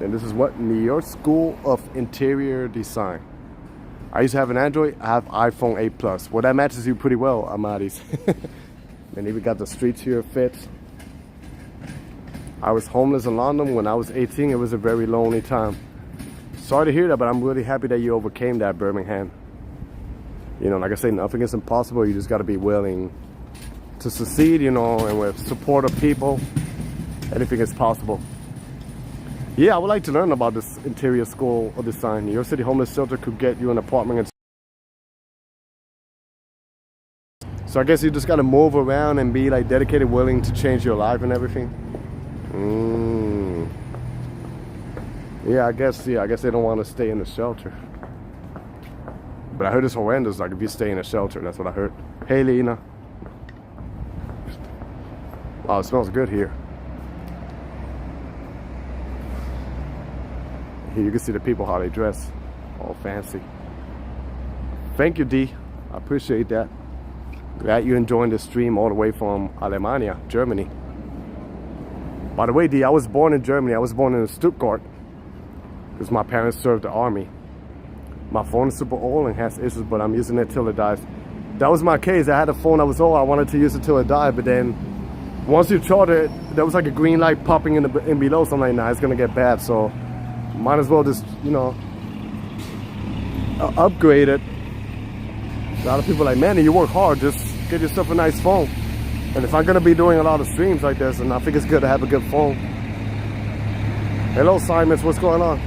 And this is what? New York School of Interior Design. I used to have an Android. I have iPhone 8 Plus. Well, that matches you pretty well, Amadis. And even got the streets here fit. I was homeless in London when I was 18. It was a very lonely time. Sorry to hear that, but I'm really happy that you overcame that, Birmingham. You know, like I say, nothing is impossible. You just got to be willing to succeed, you know, and with support of people, anything is possible. Yeah, I would like to learn about this interior school of design. New York City Homeless Shelter could get you an apartment. So I guess you just got to move around and be like dedicated, willing to change your life and everything. Yeah, I guess they don't want to stay in the shelter. But I heard it's horrendous, like if you stay in a shelter, that's what I heard. Hey, Lena. Wow, it smells good here. Here you can see the people, how they dress. All fancy. Thank you, D. I appreciate that. Glad you're enjoying the stream all the way from Alemania, Germany. By the way, D, I was born in Germany. I was born in Stuttgart because my parents served the army. My phone is super old and has issues, but I'm using it till it dies. That was my case. I had a phone that was old. I wanted to use it till it died, but then once you charge it, there was like a green light popping in below. So I'm like, nah, it's gonna get bad. So might as well just, you know, upgrade it. A lot of people are like, man, you work hard, just get yourself a nice phone. And if I'm gonna be doing a lot of streams like this, and I think it's good to have a good phone. Hello, Simons, what's going on?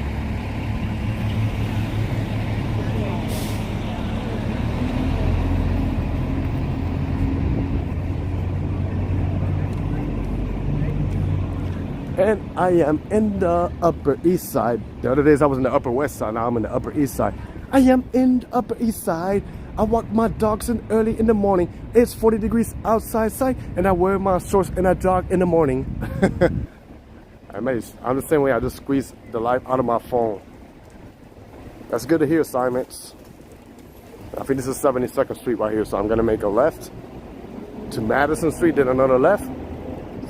And I am in the Upper East Side. The other days I was in the Upper West Side, now I'm in the Upper East Side. I am in the Upper East Side. I walk my dogs in early in the morning. It's 40 degrees outside, and I wear my shorts and I jog in the morning. I'm the same way. I just squeeze the life out of my phone. That's good to hear, Simons. I think this is 72nd Street right here, so I'm gonna make a left to Madison Street, then another left.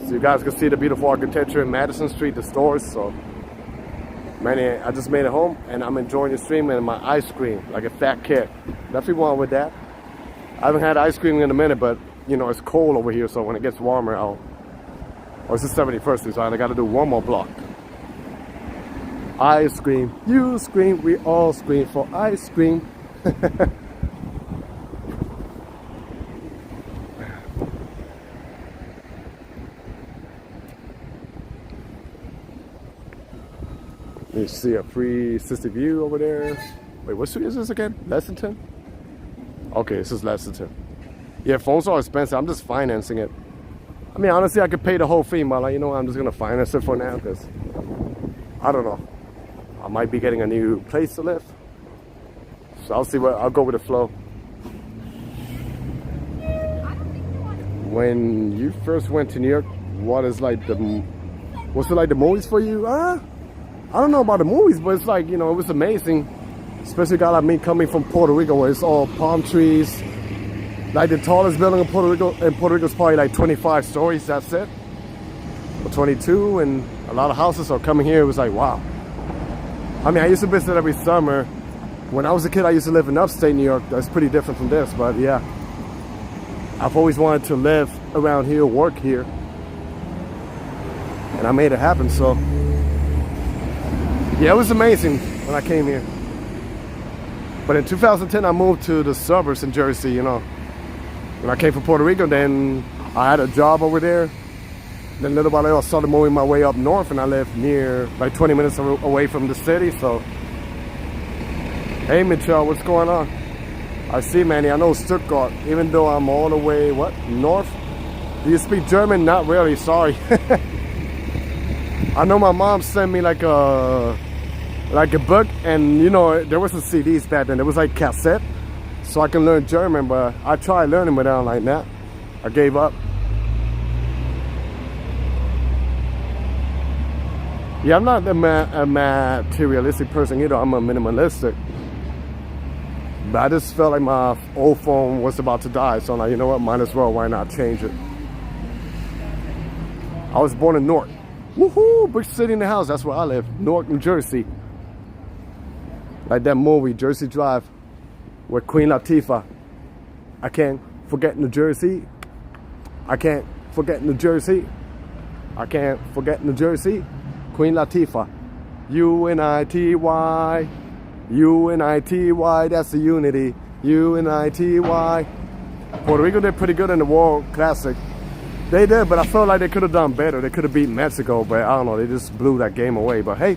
So you guys can see the beautiful architecture in Madison Street, the stores. So, man, I just made it home, and I'm enjoying the stream and my ice cream like a fat kid. Nothing wrong with that. I haven't had ice cream in a minute, but you know it's cold over here, so when it gets warmer, I'll. Oh, it's the 71st Street, so I got to do one more block. Ice cream, you scream, we all scream for ice cream. You see a 360 view over there. Wait, what street is this again? Lexington? Okay, this is Lexington. Yeah, phones are expensive. I'm just financing it. I mean, honestly, I could pay the whole fee, but like, you know, I'm just gonna finance it for now because I don't know. I might be getting a new place to live, so I'll see what I'll go with the flow. When you first went to New York, what is like what's it like the movies for you? I don't know about the movies, but it's like, you know, it was amazing. Especially a guy like me coming from Puerto Rico where it's all palm trees. Like the tallest building in Puerto Rico is probably like 25 stories, that's it. Or 22, and a lot of houses are coming here. It was like, wow. I mean, I used to visit every summer. When I was a kid, I used to live in upstate New York. That's pretty different from this, but yeah. I've always wanted to live around here, work here. And I made it happen, so. Yeah, it was amazing when I came here. But in 2010, I moved to the suburbs in Jersey, you know. When I came from Puerto Rico, then I had a job over there. Then little by little, I started moving my way up north, and I lived near, like 20 minutes away from the city, so. Hey, Mitchell, what's going on? I see, Manny, I know Stuttgart, even though I'm all the way, what, north? Do you speak German? Not really, sorry. I know my mom sent me like a book, and you know, there was some CDs back then. There was like cassette, so I can learn German, but I tried learning, but I don't like that. I gave up. Yeah, I'm not a materialistic person either. I'm a minimalistic. But I just felt like my old phone was about to die, so I'm like, you know what, might as well, why not change it? I was born in Newark. Woohoo, big city in the house, that's where I live. Newark, New Jersey. Like that movie, Jersey Drive, with Queen Latifah. I can't forget New Jersey. I can't forget New Jersey. I can't forget New Jersey. Queen Latifah. U-N-I-T-Y. U-N-I-T-Y, that's the unity. U-N-I-T-Y. Puerto Rico did pretty good in the World Classic. They did, but I felt like they could have done better. They could have beat Mexico, but I don't know, they just blew that game away. But hey,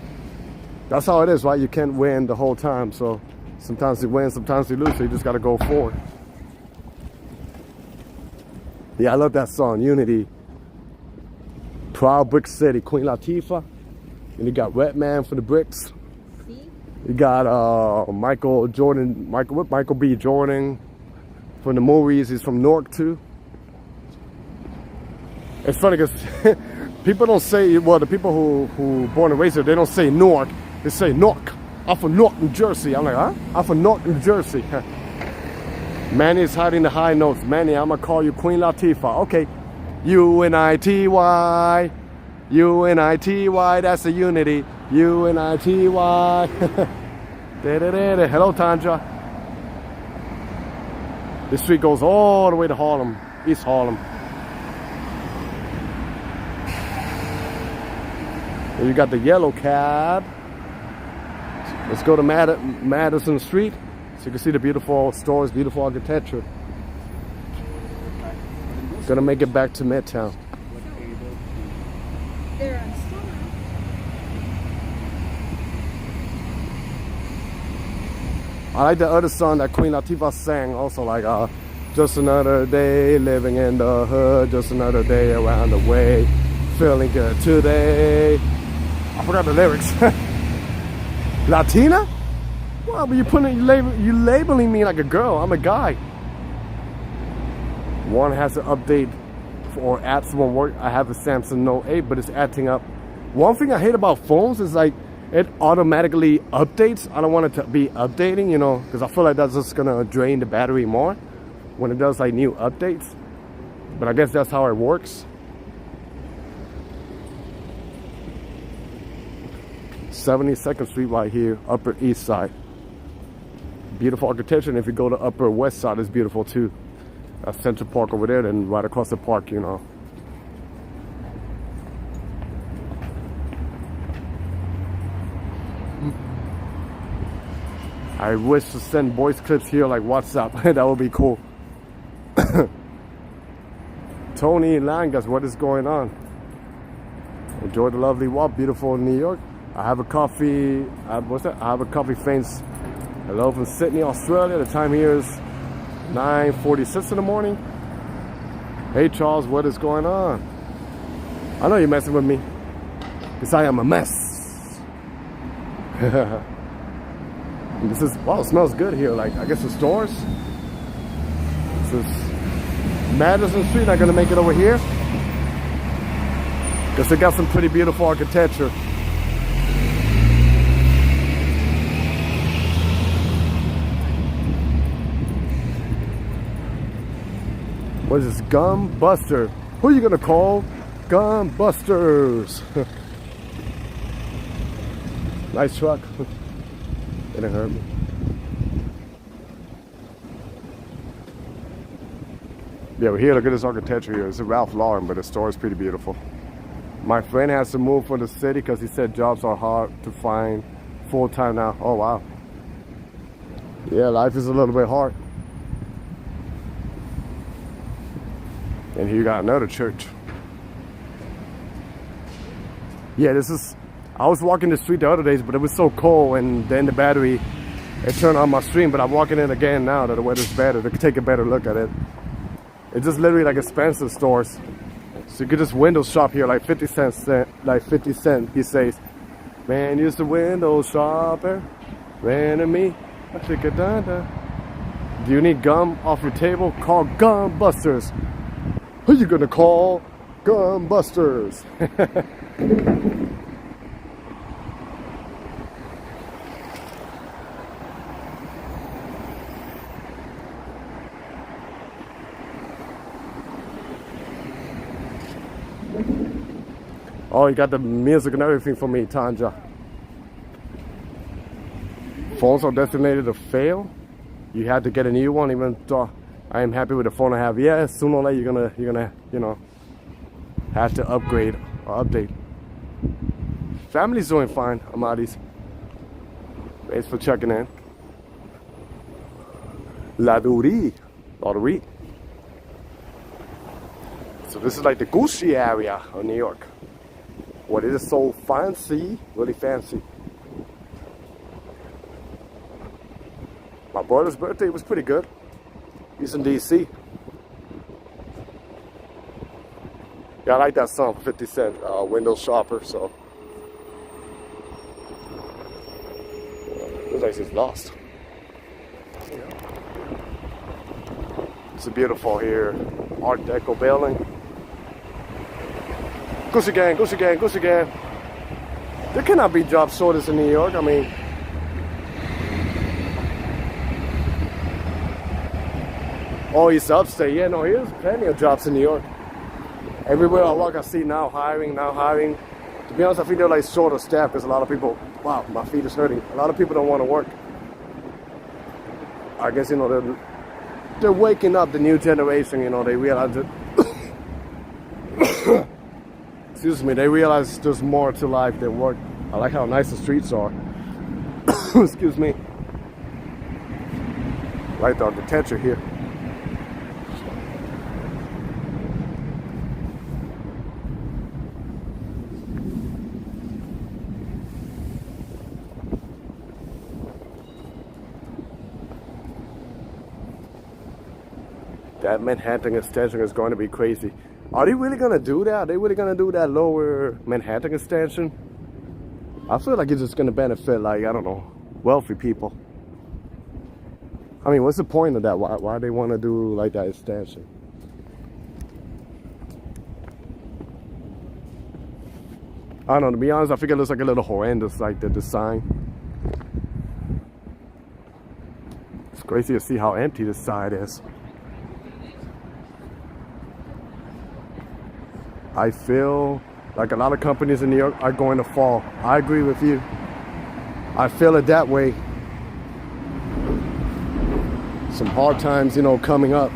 that's how it is, right? You can't win the whole time, so sometimes you win, sometimes you lose, so you just got to go forward. Yeah, I love that song, Unity. Proud Brick City, Queen Latifah. And you got Redman for the bricks. You got Michael B. Jordan from the movies. He's from Newark too. It's funny because people don't say, well, the people who born and raised here, they don't say Newark. They say Newark. I'm from Newark, New Jersey. I'm like, huh? I'm from Newark, New Jersey. Manny is hiding the high notes. Manny, I'm gonna call you Queen Latifah. Okay. U-N-I-T-Y. U-N-I-T-Y, that's the unity. U-N-I-T-Y. Hello, Tanja. This street goes all the way to Harlem, East Harlem. And you got the yellow cab. Let's go to Madison Street so you can see the beautiful stores, beautiful architecture. Gonna make it back to Midtown. I like the other song that Queen Latifah sang also, like just another day living in the hood, just another day around the way, feeling good today. I forgot the lyrics. Latina? Well, but you labeling me like a girl. I'm a guy. One has to update or apps won't work. I have a Samsung Note 8, but it's acting up. One thing I hate about phones is like it automatically updates. I don't want it to be updating, you know, because I feel like that's just gonna drain the battery more when it does like new updates. But I guess that's how it works. 72nd Street right here, Upper East Side. Beautiful architecture, and if you go to Upper West Side, it's beautiful too. Central Park over there, then right across the park, you know. I wish to send voice clips here like WhatsApp. That would be cool. Tony Langas, what is going on? Enjoy the lovely walk, beautiful New York. I have a coffee. What's that? I have a coffee Faints. Hello from Sydney, Australia. The time here is 9:46 in the morning. Hey Charles, what is going on? I know you're messing with me, because I am a mess. This is, wow, it smells good here. Like, I guess the stores. This is Madison Street. I'm gonna make it over here. Because they got some pretty beautiful architecture. What is this? Gum Buster. Who are you gonna call? Gum Busters. Nice truck. Didn't hurt me. Yeah, we're here. Look at this architecture here. It's a Ralph Lauren, but the store is pretty beautiful. My friend has to move from the city because he said jobs are hard to find full-time now. Oh, wow. Yeah, life is a little bit hard. And here you got another church. Yeah, this is... I was walking the street the other days, but it was so cold, and then the battery, it turned on my stream, but I'm walking in again now that the weather's better to take a better look at it. It's just literally like expensive stores. So you could just window shop here like 50 cents, he says. Man, use the window shopper. Ran to me. Do you need gum off your table? Call Gum Busters. Who you gonna call? Gum Busters. Oh, you got the music and everything for me, Tanja. Phones are designated to fail. You had to get a new one, even though I am happy with the phone I have. Yeah, sooner or later you're gonna, you know, have to upgrade or update. Family's doing fine, Amadis. Thanks for checking in. Lottery. So this is like the Gucci area of New York. What is it so fancy? Really fancy. My brother's birthday was pretty good. He's in DC. Yeah, I like that song, 50 Cent, Window Shopper, so. Looks like he's lost. It's a beautiful here, Art Deco building. Gucci gang, Gucci gang, Gucci gang. There cannot be job shortages in New York. I mean, oh, he's upstate. Yeah, no, here's plenty of jobs in New York. Everywhere I walk, I see now hiring. To be honest, I think they're like short of staff because a lot of people, wow, my feet is hurting. A lot of people don't want to work. I guess, you know, they're waking up the new generation, you know, they realize that excuse me, they realize there's more to life than work. I like how nice the streets are. Excuse me. I like the architecture here. That Manhattan extension is going to be crazy. Are they really going to do that? Are they really going to do that lower Manhattan extension? I feel like it's just going to benefit, like, I don't know, wealthy people. I mean, what's the point of that? Why they want to do like that extension? I don't know, to be honest, I think it looks like a little horrendous, like the design. It's crazy to see how empty this side is. I feel like a lot of companies in New York are going to fall. I agree with you. I feel it that way. Some hard times, you know, coming up.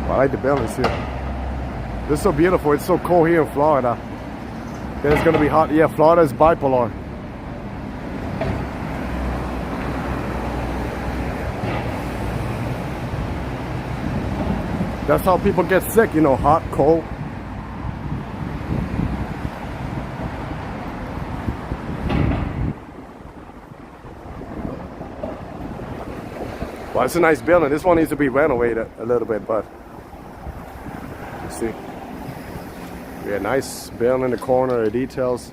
Well, I like the buildings here. This is so beautiful. It's so cold here in Florida. Then it's going to be hot. Yeah, Florida is bipolar. That's how people get sick, you know, hot, cold. Well, it's a nice building. This one needs to be renovated a little bit, but let's see. Yeah, nice building in the corner, the details.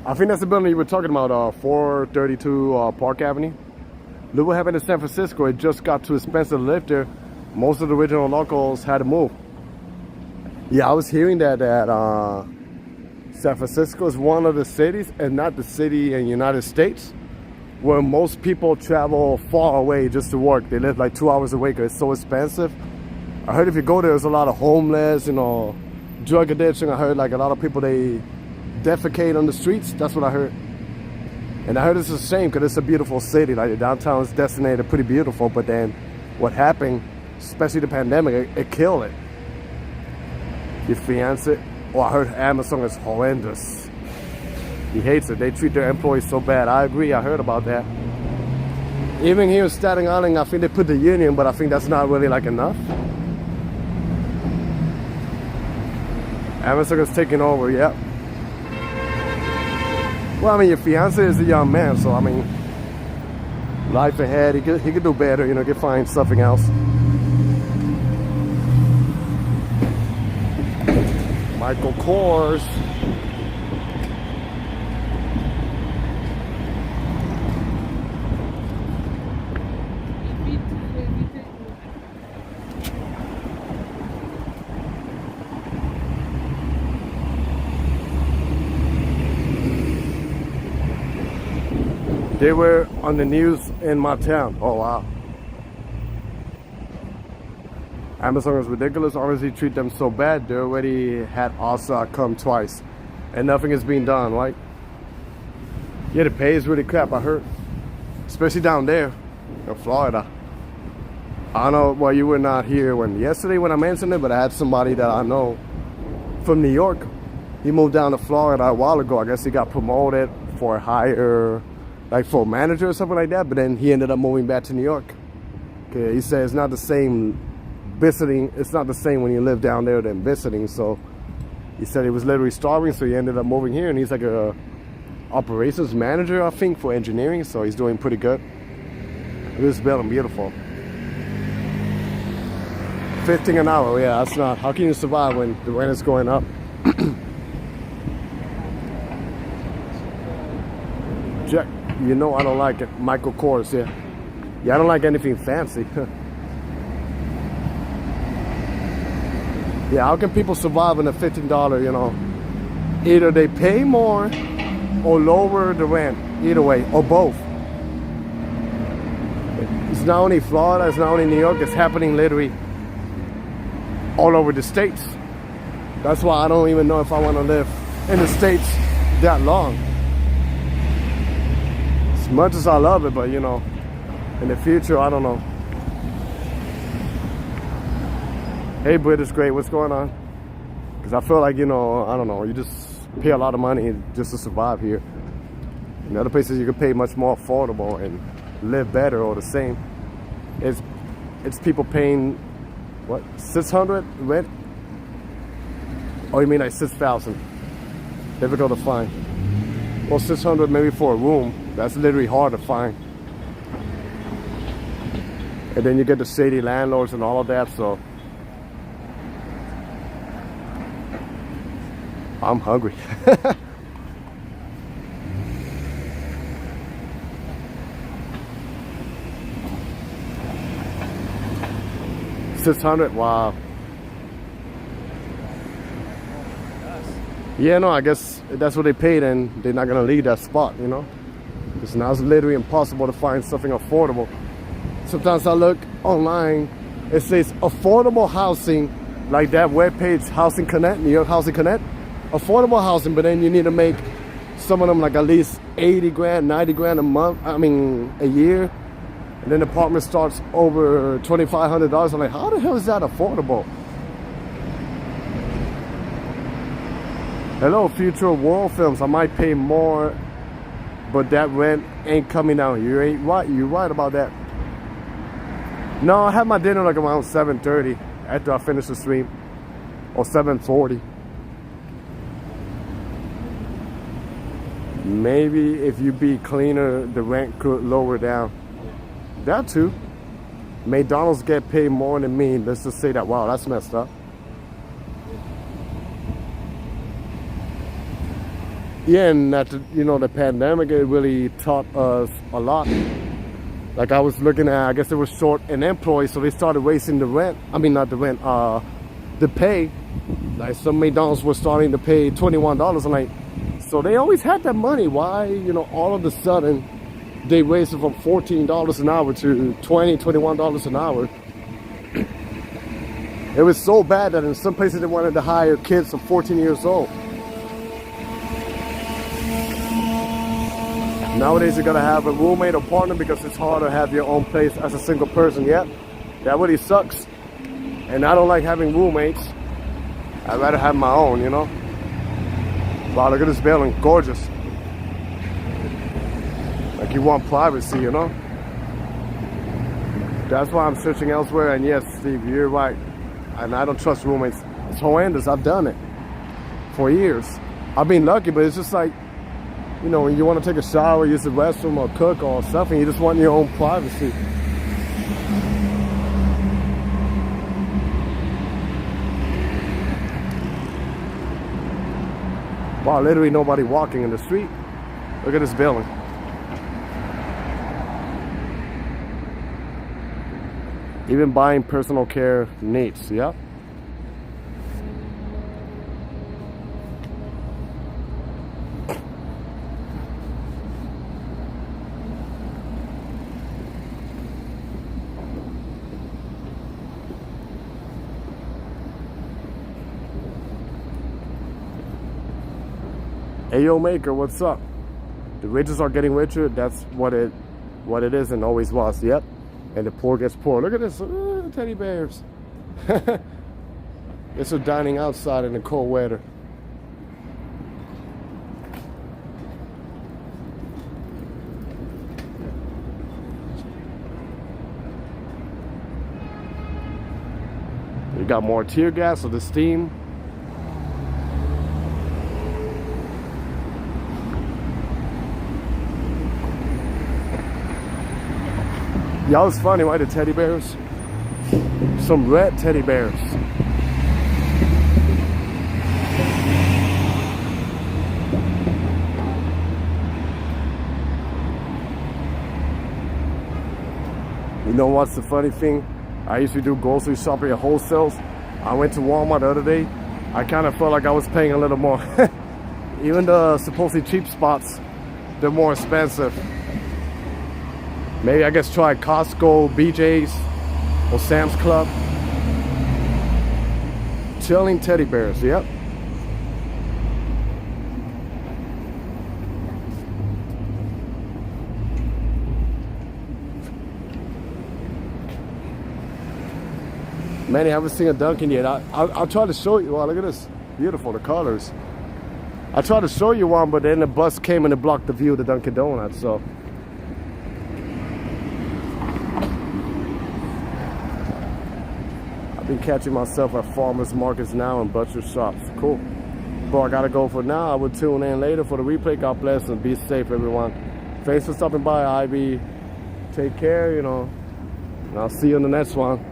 I think that's the building you were talking about, 432 Park Avenue. Look what happened in San Francisco. It just got too expensive to live there. Most of the original locals had to move. Yeah, I was hearing that San Francisco is one of the cities, and not the city in the United States, where most people travel far away just to work. They live like 2 hours away because it's so expensive. I heard if you go there, there's a lot of homeless, drug addiction. I heard like a lot of people, they defecate on the streets. That's what I heard. And I heard it's a shame because it's a beautiful city. Like the downtown is designated pretty beautiful, but then what happened, especially the pandemic, it killed it. Your fiance, I heard Amazon is horrendous. He hates it. They treat their employees so bad. I agree. I heard about that. Even here in Staten Island, I think they put the union, but I think that's not really like enough. Amazon is taking over, yep. Well, I mean, your fiance is a young man, so I mean, life ahead. He could do better, he could find something else. Michael Kors. They were on the news in my town. Oh, wow. Amazon is ridiculous. Honestly, treat them so bad. They already had ASA come twice, and nothing is being done, right? Yeah, the pay is really crap, I heard. Especially down there in Florida. I don't know, well, you were not here yesterday when I mentioned it, but I had somebody that I know from New York. He moved down to Florida a while ago. I guess he got promoted for a higher, like for a manager or something like that, but then he ended up moving back to New York. Okay, he said it's not the same visiting, it's not the same when you live down there than visiting, so he said he was literally starving, so he ended up moving here, and he's like a operations manager, I think, for engineering, so he's doing pretty good. This building, beautiful. 15 an hour, yeah, that's not, how can you survive when the rent is going up? Jack, I don't like it. Michael Kors, yeah. Yeah, I don't like anything fancy. Yeah, how can people survive on a $15, Either they pay more or lower the rent. Either way, or both. It's not only Florida, it's not only New York, it's happening literally all over the States. That's why I don't even know if I want to live in the States that long. As much as I love it, but in the future, I don't know. Hey, British Great, what's going on? Because I feel like, I don't know, you just pay a lot of money just to survive here. In other places, you can pay much more affordable and live better or the same. It's people paying, what, 600 rent? Oh, you mean like 6,000? Difficult to find. Well, 600 maybe for a room. That's literally hard to find. And then you get the shady landlords and all of that, so. I'm hungry. $600, wow. Yeah, no, I guess that's what they paid, and they're not gonna leave that spot, Because now it's literally impossible to find something affordable. Sometimes I look online, it says affordable housing, like that webpage, Housing Connect, New York Housing Connect. Affordable housing, but then you need to make some of them like at least 80 grand, 90 grand a year. And then the apartment starts over $2,500. I'm like, how the hell is that affordable? Hello, future world films. I might pay more, but that rent ain't coming out. You ain't right. You're right about that. No, I had my dinner like around 7:30 after I finished the stream, or 7:40. Maybe if you be cleaner, the rent could lower down. That too. McDonald's get paid more than me. Let's just say that. Wow, that's messed up. Yeah, and that the pandemic, it really taught us a lot. Like I was looking at, I guess they were short an employee, so they started raising the rent. I mean, not the rent, the pay. Like some McDonald's were starting to pay $21 a night. So they always had that money. Why, you know, all of a sudden they raised it from $14 an hour to $20, $21 an hour. It was so bad that in some places they wanted to hire kids from 14 years old. Nowadays you gotta have a roommate or partner because it's hard to have your own place as a single person. Yep, that really sucks. And I don't like having roommates. I'd rather have my own, you know. Wow, look at this building, gorgeous. Like you want privacy, you know. That's why I'm searching elsewhere. And yes, Steve, you're right. And I don't trust roommates. It's horrendous. I've done it for years. I've been lucky, but it's just like, you know, when you want to take a shower, use the restroom or cook or something, you just want your own privacy. Wow, literally nobody walking in the street. Look at this building. Even buying personal care needs, yep. Hey yo maker, what's up? The riches are getting richer. That's what it is and always was. Yep. And the poor gets poor. Look at this, teddy bears. It's a dining outside in the cold weather. You got more tear gas or the steam. Y'all, it's funny, right? The teddy bears. Some red teddy bears. You know what's the funny thing? I used to do grocery shopping at wholesales. I went to Walmart the other day. I kind of felt like I was paying a little more. Even the supposedly cheap spots, they're more expensive. Maybe I guess try Costco, BJ's, or Sam's Club. Chilling teddy bears, yep. Man, I haven't seen a Dunkin' yet. I'll try to show you. Wow, look at this. Beautiful, the colors. I tried to show you one, but then the bus came and it blocked the view of the Dunkin' Donuts, so. Been catching myself at farmers markets now and butcher shops. Cool. But I gotta go for now. I will tune in later for the replay. God bless and be safe, everyone. Thanks for stopping by, Ivy. Take care, you know. And I'll see you in the next one.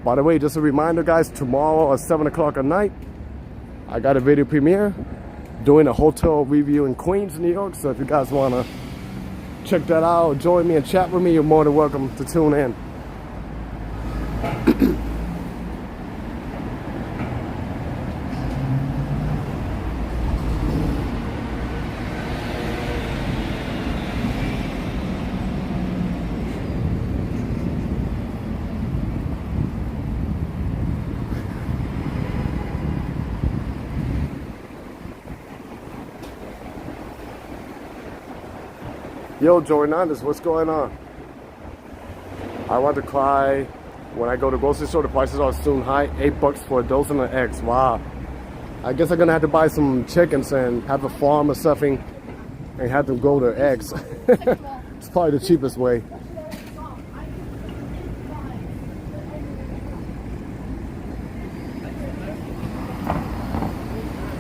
By the way, just a reminder, guys, tomorrow at 7 o'clock at night, I got a video premiere doing a hotel review in Queens, New York. So if you guys wanna check that out, join me and chat with me, you're more than welcome to tune in. Yo, Joey Hernandez, what's going on? I want to cry. When I go to grocery store, the prices are soon high. $8 for a dozen of eggs. Wow. I guess I'm gonna have to buy some chickens and have a farm or something and have them grow their eggs. It's probably the cheapest way.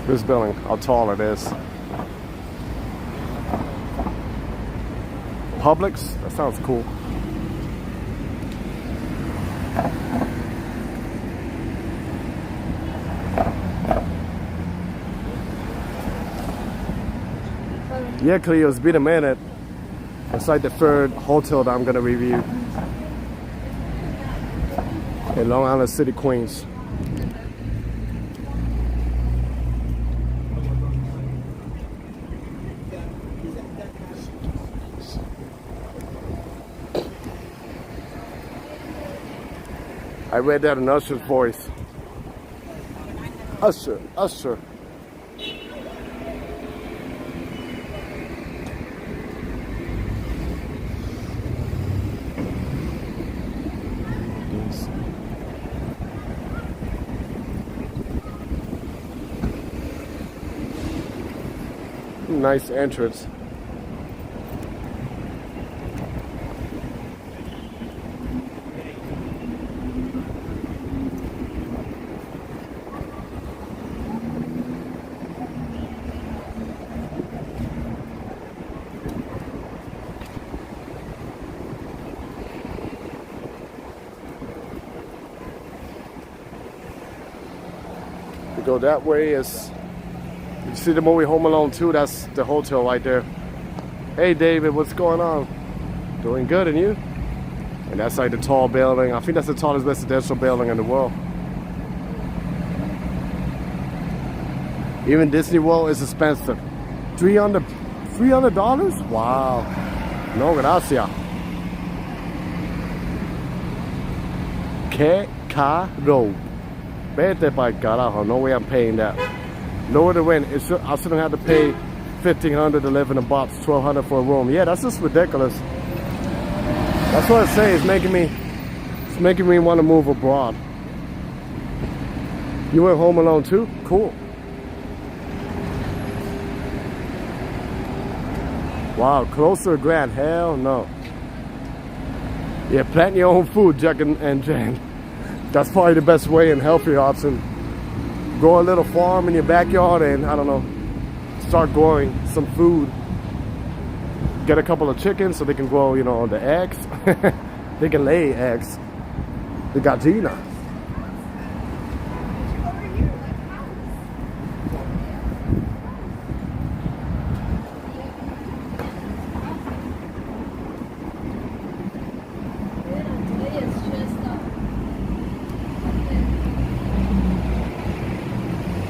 This building, how tall it is. Publix? That sounds cool. Yeah, Cleo, it's been a minute. It's like the third hotel that I'm gonna review in Long Island City, Queens. I read that in Usher's voice. Usher, Usher. Nice entrance. You go that way is, you see the movie Home Alone 2, that's the hotel right there. Hey David, what's going on? Doing good, and you? And that's like the tall building. I think that's the tallest residential building in the world. Even Disney World is expensive. $300? Wow. No gracias. Que caro. Vete pa'l carajo. No way I'm paying that. Lower the rent. I shouldn't have to pay $1,500 to live in a box, $1,200 for a room. Yeah, that's just ridiculous. That's what I say. It's making me want to move abroad. You went Home Alone too? Cool. Wow, close to a grand? Hell no. Yeah, plant your own food, Jack and Jen. That's probably the best way and healthier option. Grow a little farm in your backyard and, I don't know, start growing some food. Get a couple of chickens so they can grow, you know, the eggs. They can lay eggs. The gallina.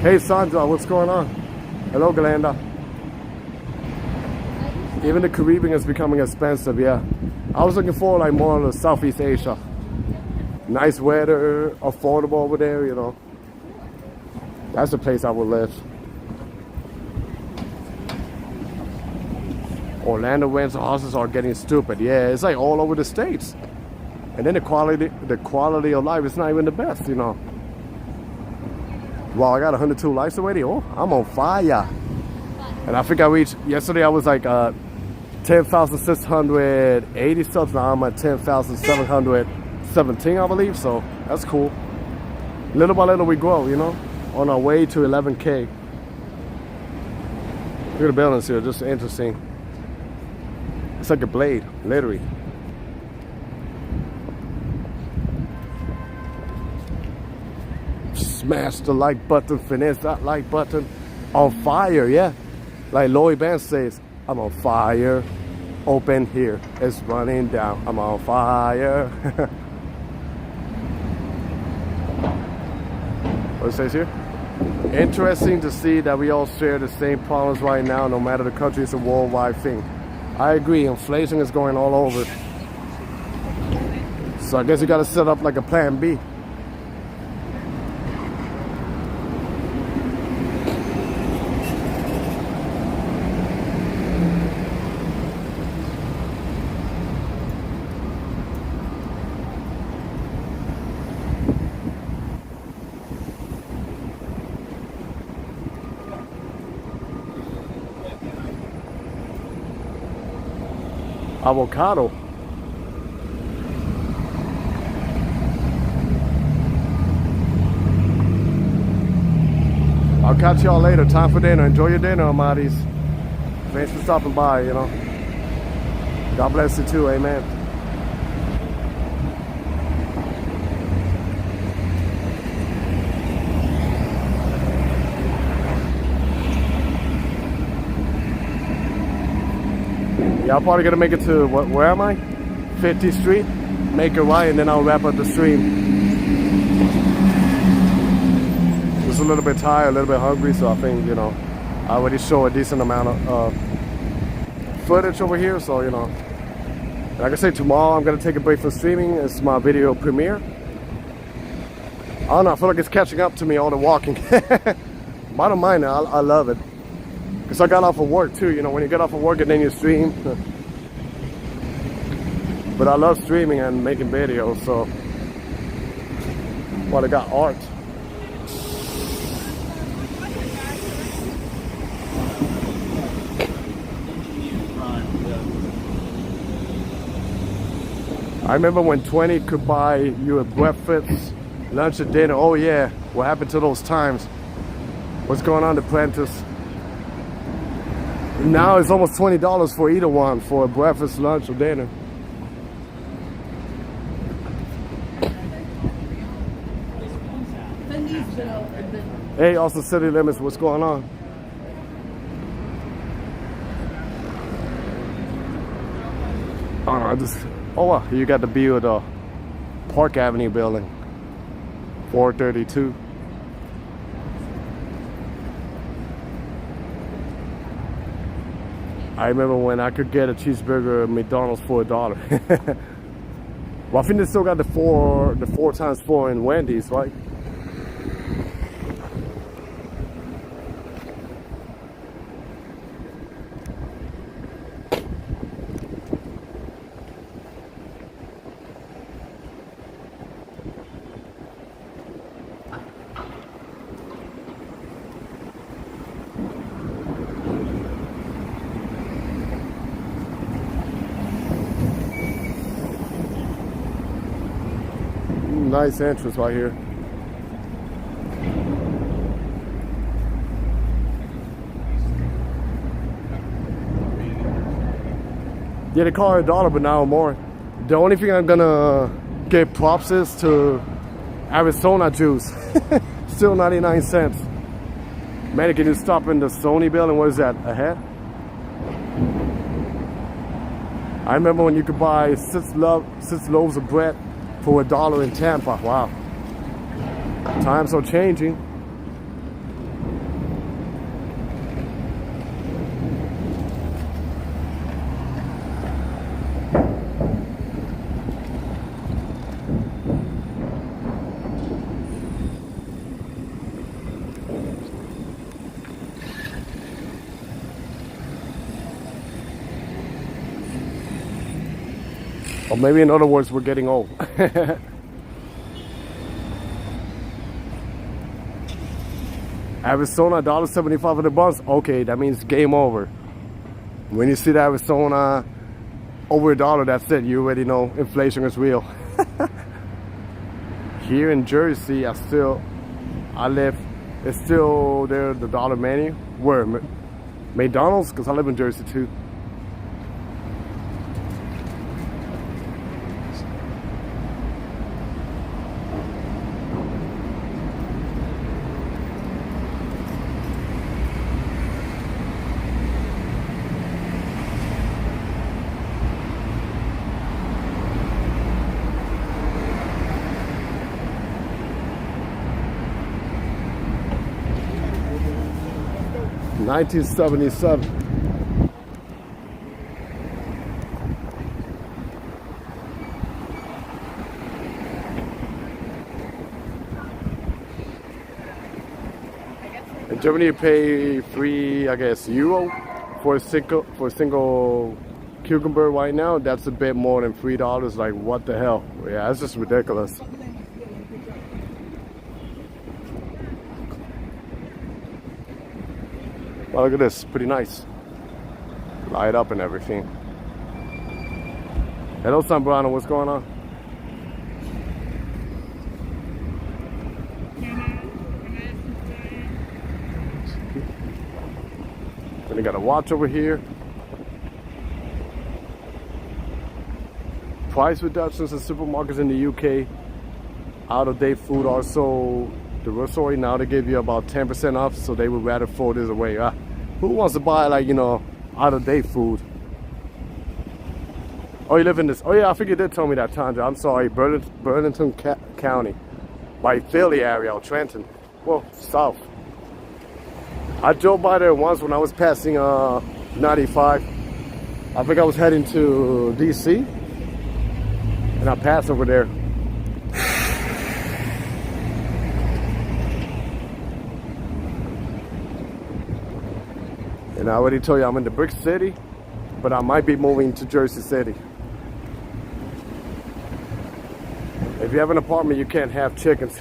Hey Sandra, what's going on? Hello, Glenda. Even the Caribbean is becoming expensive, yeah. I was looking for like more of Southeast Asia. Nice weather, affordable over there, you know. That's the place I would live. Orlando rental houses are getting stupid. Yeah, it's like all over the States. And then the quality of life is not even the best, you know. Wow, I got 102 likes already. Oh, I'm on fire. And I think I reached, yesterday I was like 10,680 subs. Now I'm at 10,717, I believe. So that's cool. Little by little we grow, you know, on our way to 11K. Look at the buildings here, just interesting. It's like a blade, literally. Smash the like button, finesse that like button. On fire, yeah. Like Lloyd Banks says, I'm on fire. Open here, it's running down. I'm on fire. What it says here? Interesting to see that we all share the same problems right now, no matter the country. It's a worldwide thing. I agree, inflation is going all over. So I guess you gotta set up like a plan B. Avocado. I'll catch y'all later. Time for dinner. Enjoy your dinner, Amaris. Thanks for stopping by, you know. God bless you too. Amen. Yeah, I'm probably gonna make it to, where am I? 50th Street, make a right, and then I'll wrap up the stream. Just a little bit tired, a little bit hungry, so I think, you know, I already show a decent amount of footage over here, so, you know. Like I said, tomorrow I'm gonna take a break from streaming. It's my video premiere. I don't know, I feel like it's catching up to me, all the walking. But I don't mind it, I love it. Because I got off of work too, you know, when you get off of work and then you stream. But I love streaming and making videos, so. Well, I got art. I remember when 20 could buy you a breakfast, lunch, and dinner. Oh yeah, what happened to those times? What's going on, Apprentice? Now it's almost $20 for either one, for a breakfast, lunch, or dinner. Hey, also City Limits, what's going on? Oh no, I just, oh wow, you got the view of the Park Avenue building, 432. I remember when I could get a cheeseburger at McDonald's for $1. Well, I think they still got the 4x4 in Wendy's, right? Nice entrance right here. Yeah, they call it $1, but now more. The only thing I'm gonna give props is to Arizona juice. Still 99 cents. Man, can you stop in the Sony building? What is that, ahead? I remember when you could buy six loaves of bread for $1 in Tampa. Wow. Times are changing. Or maybe in other words, we're getting old. Arizona, $1.75 for the bus. Okay, that means game over. When you see the Arizona over $1, that's it. You already know inflation is real. Here in Jersey, I live, it's still there, the dollar menu. Where? McDonald's? Because I live in Jersey too. $19.77. In Germany, you pay €3, I guess, for a single cucumber right now. That's a bit more than $3. Like, what the hell? Yeah, it's just ridiculous. Well, look at this, pretty nice. Light up and everything. Hello, Sambrano, what's going on? Then you got a watch over here. Price reductions in supermarkets in the UK. Out-of-date food also. The grocery now they give you about 10% off, so they would rather throw this away. Who wants to buy, like, you know, out-of-date food? Oh, you live in this? Oh yeah, I think you did tell me that, Tanja. I'm sorry, Burlington County, by Philly area or Trenton. Well, south. I drove by there once when I was passing 95. I think I was heading to DC, and I passed over there. And I already told you I'm in the Brick City, but I might be moving to Jersey City. If you have an apartment, you can't have chickens,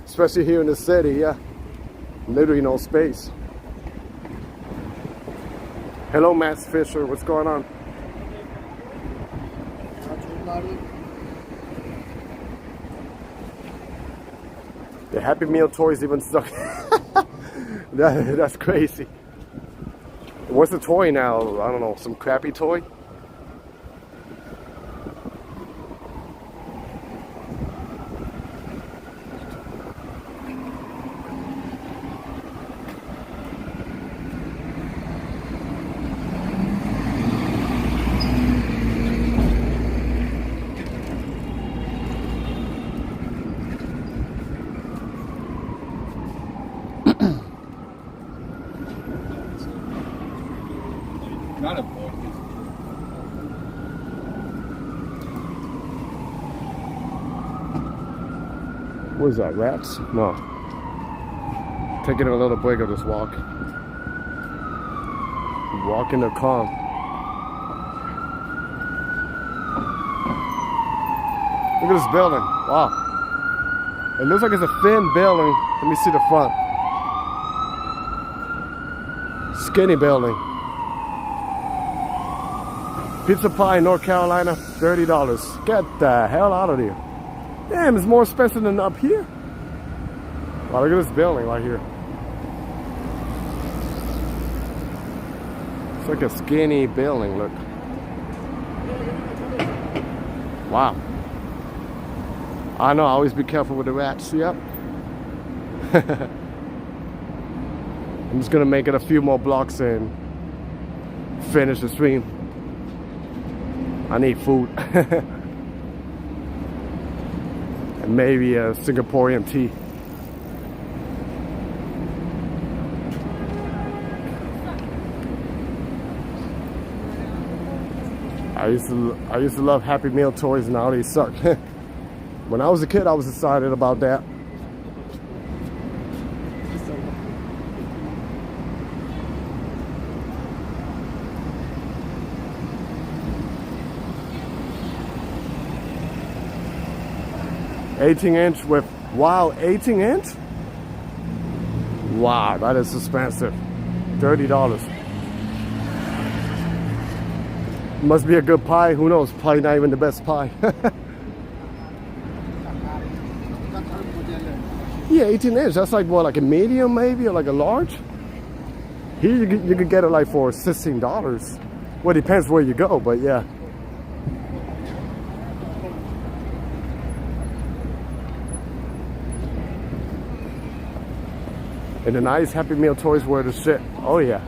especially here in the city. Yeah, literally no space. Hello, Matt Fisher. What's going on? The Happy Meal toys even stuck. That's crazy. What's the toy now? I don't know, some crappy toy? Not a book. What is that, rats? No. Taking a little break of this walk. Walking the calm. Look at this building. Wow. It looks like it's a thin building. Let me see the front. Skinny building. Pizza pie in North Carolina, $30. Get the hell out of here. Damn, it's more expensive than up here. Wow, look at this building right here. It's like a skinny building, look. Wow. I know, always be careful with the rats, yep. I'm just gonna make it a few more blocks and finish the stream. I need food. And maybe a Singaporean tea. I used to love Happy Meal toys, and now they suck. When I was a kid, I was excited about that. "18" with, wow, 18". Wow, that is expensive. $30. Must be a good pie. Who knows? Probably not even the best pie. Yeah, 18". That's like what, like a medium maybe, or like a large? Here you could get it like for $16. Well, it depends where you go, but yeah. And the nice Happy Meal toys were the shit. Oh yeah.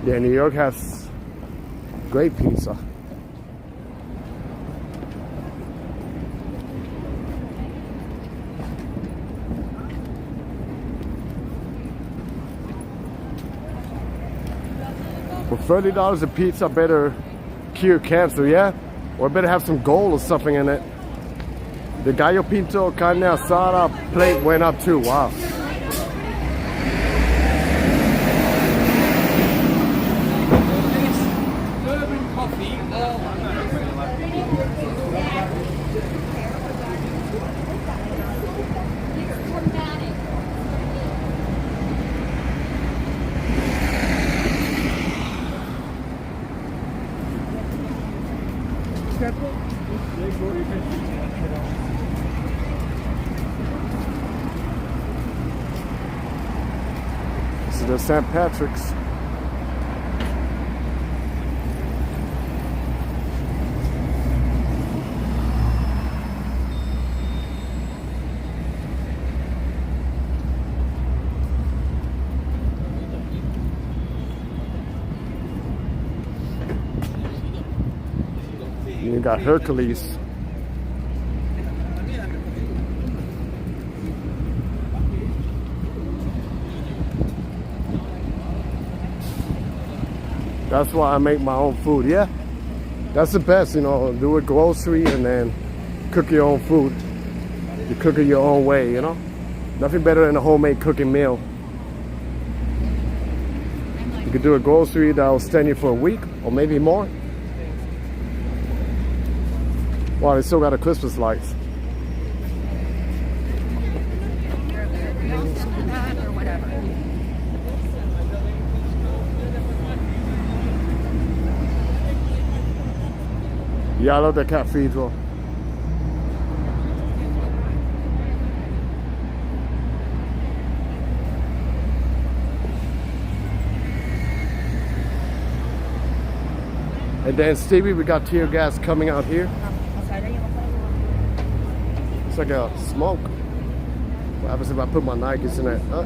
Yeah, New York has great pizza. For $30 a pizza, better cure cancer, yeah? Or better have some gold or something in it. The gallo pinto carne asada plate went up too. Wow. Urban coffee. This is the St. Patrick's. got Hercules. That's why I make my own food. Yeah, that's the best, you know, do a grocery and then cook your own food. You cook it your own way, you know. Nothing better than a homemade cooking meal. You could do a grocery that will stand you for a week or maybe more. Wow, they still got the Christmas lights. Yeah, I love that cathedral. And then Stevie, we got tear gas coming out here. It's like a smoke. What happens if I put my Nikes in it? Huh?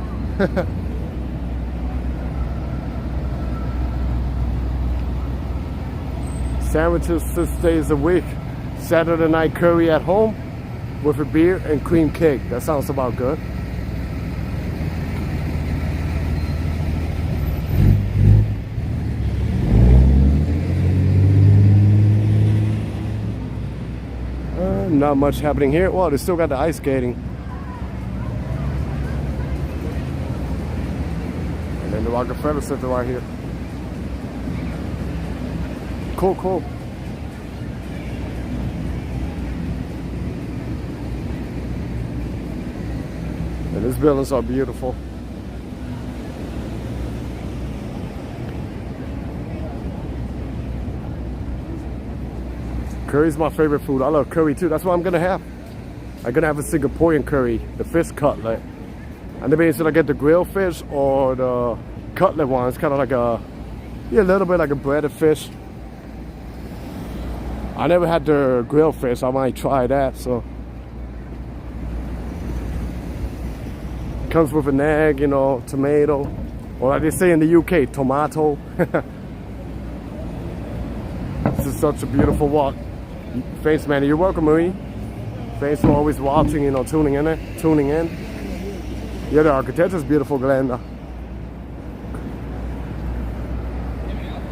Sandwiches 6 days a week. Saturday night curry at home with a beer and cream cake. That sounds about good. Not much happening here. Well, they still got the ice skating. And then the Rockefeller Center right here. Cool, cool. And these buildings are beautiful. Curry's my favorite food. I love curry too. That's what I'm gonna have. I'm gonna have a Singaporean curry, the fish cutlet. And maybe instead I get the grilled fish or the cutlet one, it's kind of like a little bit like a breaded fish. I never had the grilled fish. I might try that. So comes with an egg, you know, tomato, or like they say in the UK, tomato. This is such a beautiful walk. Thanks, man. You're welcome, Marie. Thanks for always watching, you know, tuning in. Yeah, the architecture is beautiful, Glenda.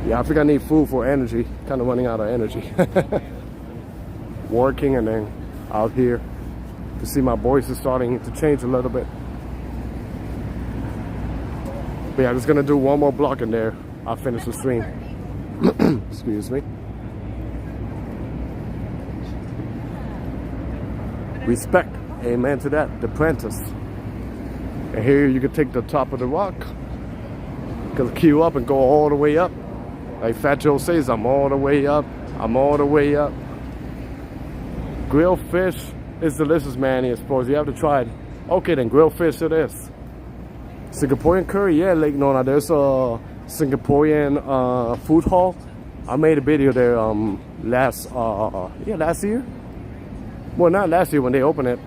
Yeah, I think I need food for energy. Kind of running out of energy. Working and then out here. You see my voice is starting to change a little bit. But yeah, I'm just gonna do one more block in there. I'll finish the stream. Excuse me. Respect, amen to that, the Prentice. And here you can take the top of the rock, can queue up and go all the way up. Like Fat Joe says, I'm all the way up, I'm all the way up. Grilled fish is delicious, man. I suppose you have to try it. Okay, then grilled fish it is. Singaporean curry, yeah, Lake Nona. There's a Singaporean food hall. I made a video there last year. Well, not last year when they opened it.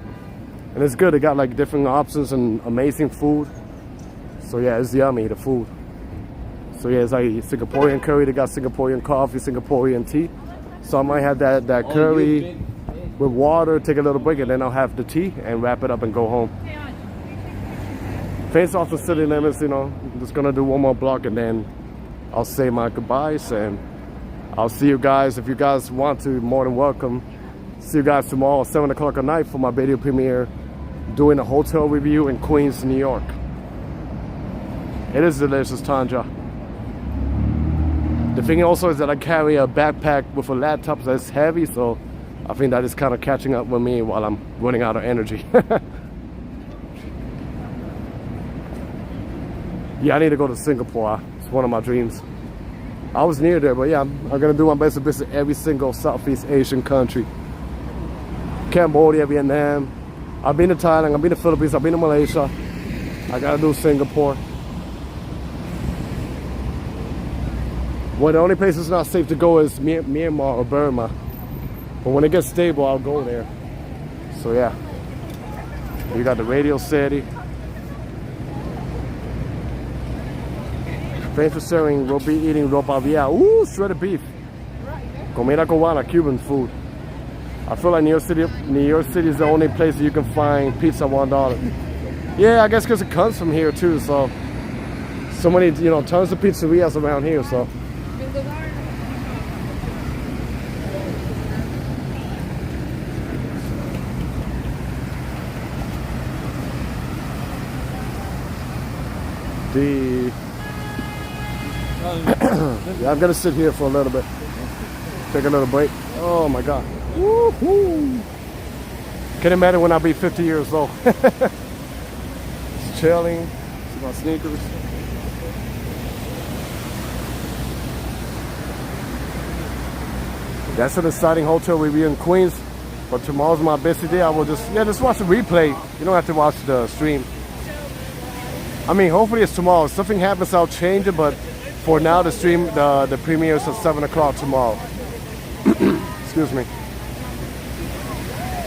And it's good. They got like different options and amazing food. So yeah, it's yummy, the food. So yeah, it's like Singaporean curry. They got Singaporean coffee, Singaporean tea. So I might have that curry with water, take a little break, and then I'll have the tea and wrap it up and go home. Thanks off the city limits, you know. I'm just gonna do one more block and then I'll say my goodbyes. And I'll see you guys. If you guys want to, more than welcome. See you guys tomorrow at 7 o'clock at night for my video premiere doing a hotel review in Queens, New York. It is delicious, Tanja. The thing also is that I carry a backpack with a laptop that's heavy, so I think that is kind of catching up with me while I'm running out of energy. Yeah, I need to go to Singapore. It's one of my dreams. I was near there, but yeah, I'm gonna do my best to visit every single Southeast Asian country. Cambodia, Vietnam. I've been to Thailand, I've been to Philippines, I've been to Malaysia. I gotta do Singapore. Well, the only place it's not safe to go is Myanmar or Burma. But when it gets stable, I'll go there. So yeah. You got the Radio City. Thanks for sharing. We'll be eating ropa via. Ooh, shredded beef. Comida cubana, Cuban food. I feel like New York City is the only place you can find pizza $1. Yeah, I guess because it comes from here too. So many, you know, tons of pizzerias around here. So. Yeah, I'm gonna sit here for a little bit. Take a little break. Oh my God. Woo-hoo. Can't imagine when I'll be 50 years old. Just chilling. See my sneakers. That's an exciting hotel. We'll be in Queens. But tomorrow's my busy day. I will just watch the replay. You don't have to watch the stream. I mean, hopefully it's tomorrow. If something happens, I'll change it. But for now, the stream, the premiere is at 7 o'clock tomorrow. Excuse me.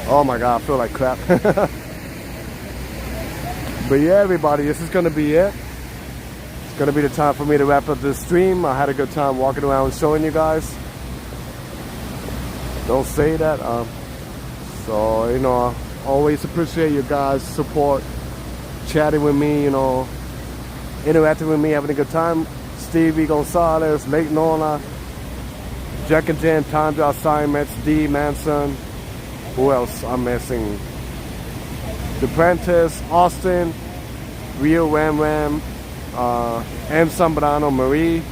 Oh my God, I feel like crap. But yeah, everybody, this is gonna be it. It's gonna be the time for me to wrap up this stream. I had a good time walking around and showing you guys. Don't say that. So, you know, I always appreciate you guys' support, chatting with me, you know, interacting with me, having a good time. Stevie Gonzalez, Lake Nona, Jack and Jen, Time to Assignments, D Manson. Who else I'm missing? DePrentice, Austin, Rio Ram Ram, M. Zambrano, Marie,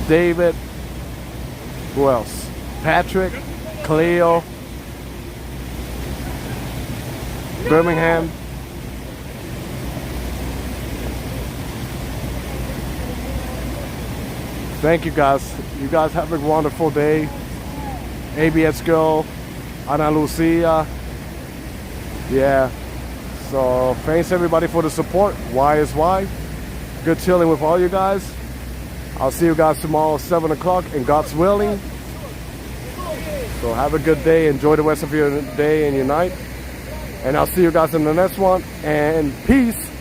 David. Who else? Patrick, Cleo, Birmingham. Thank you guys. You guys have a wonderful day. ABS girl, Ana Lucia. Yeah. So thanks everybody for the support. Why is why. Good chilling with all you guys. I'll see you guys tomorrow at 7 o'clock and God's willing. So have a good day. Enjoy the rest of your day and your night. And I'll see you guys in the next one. And peace.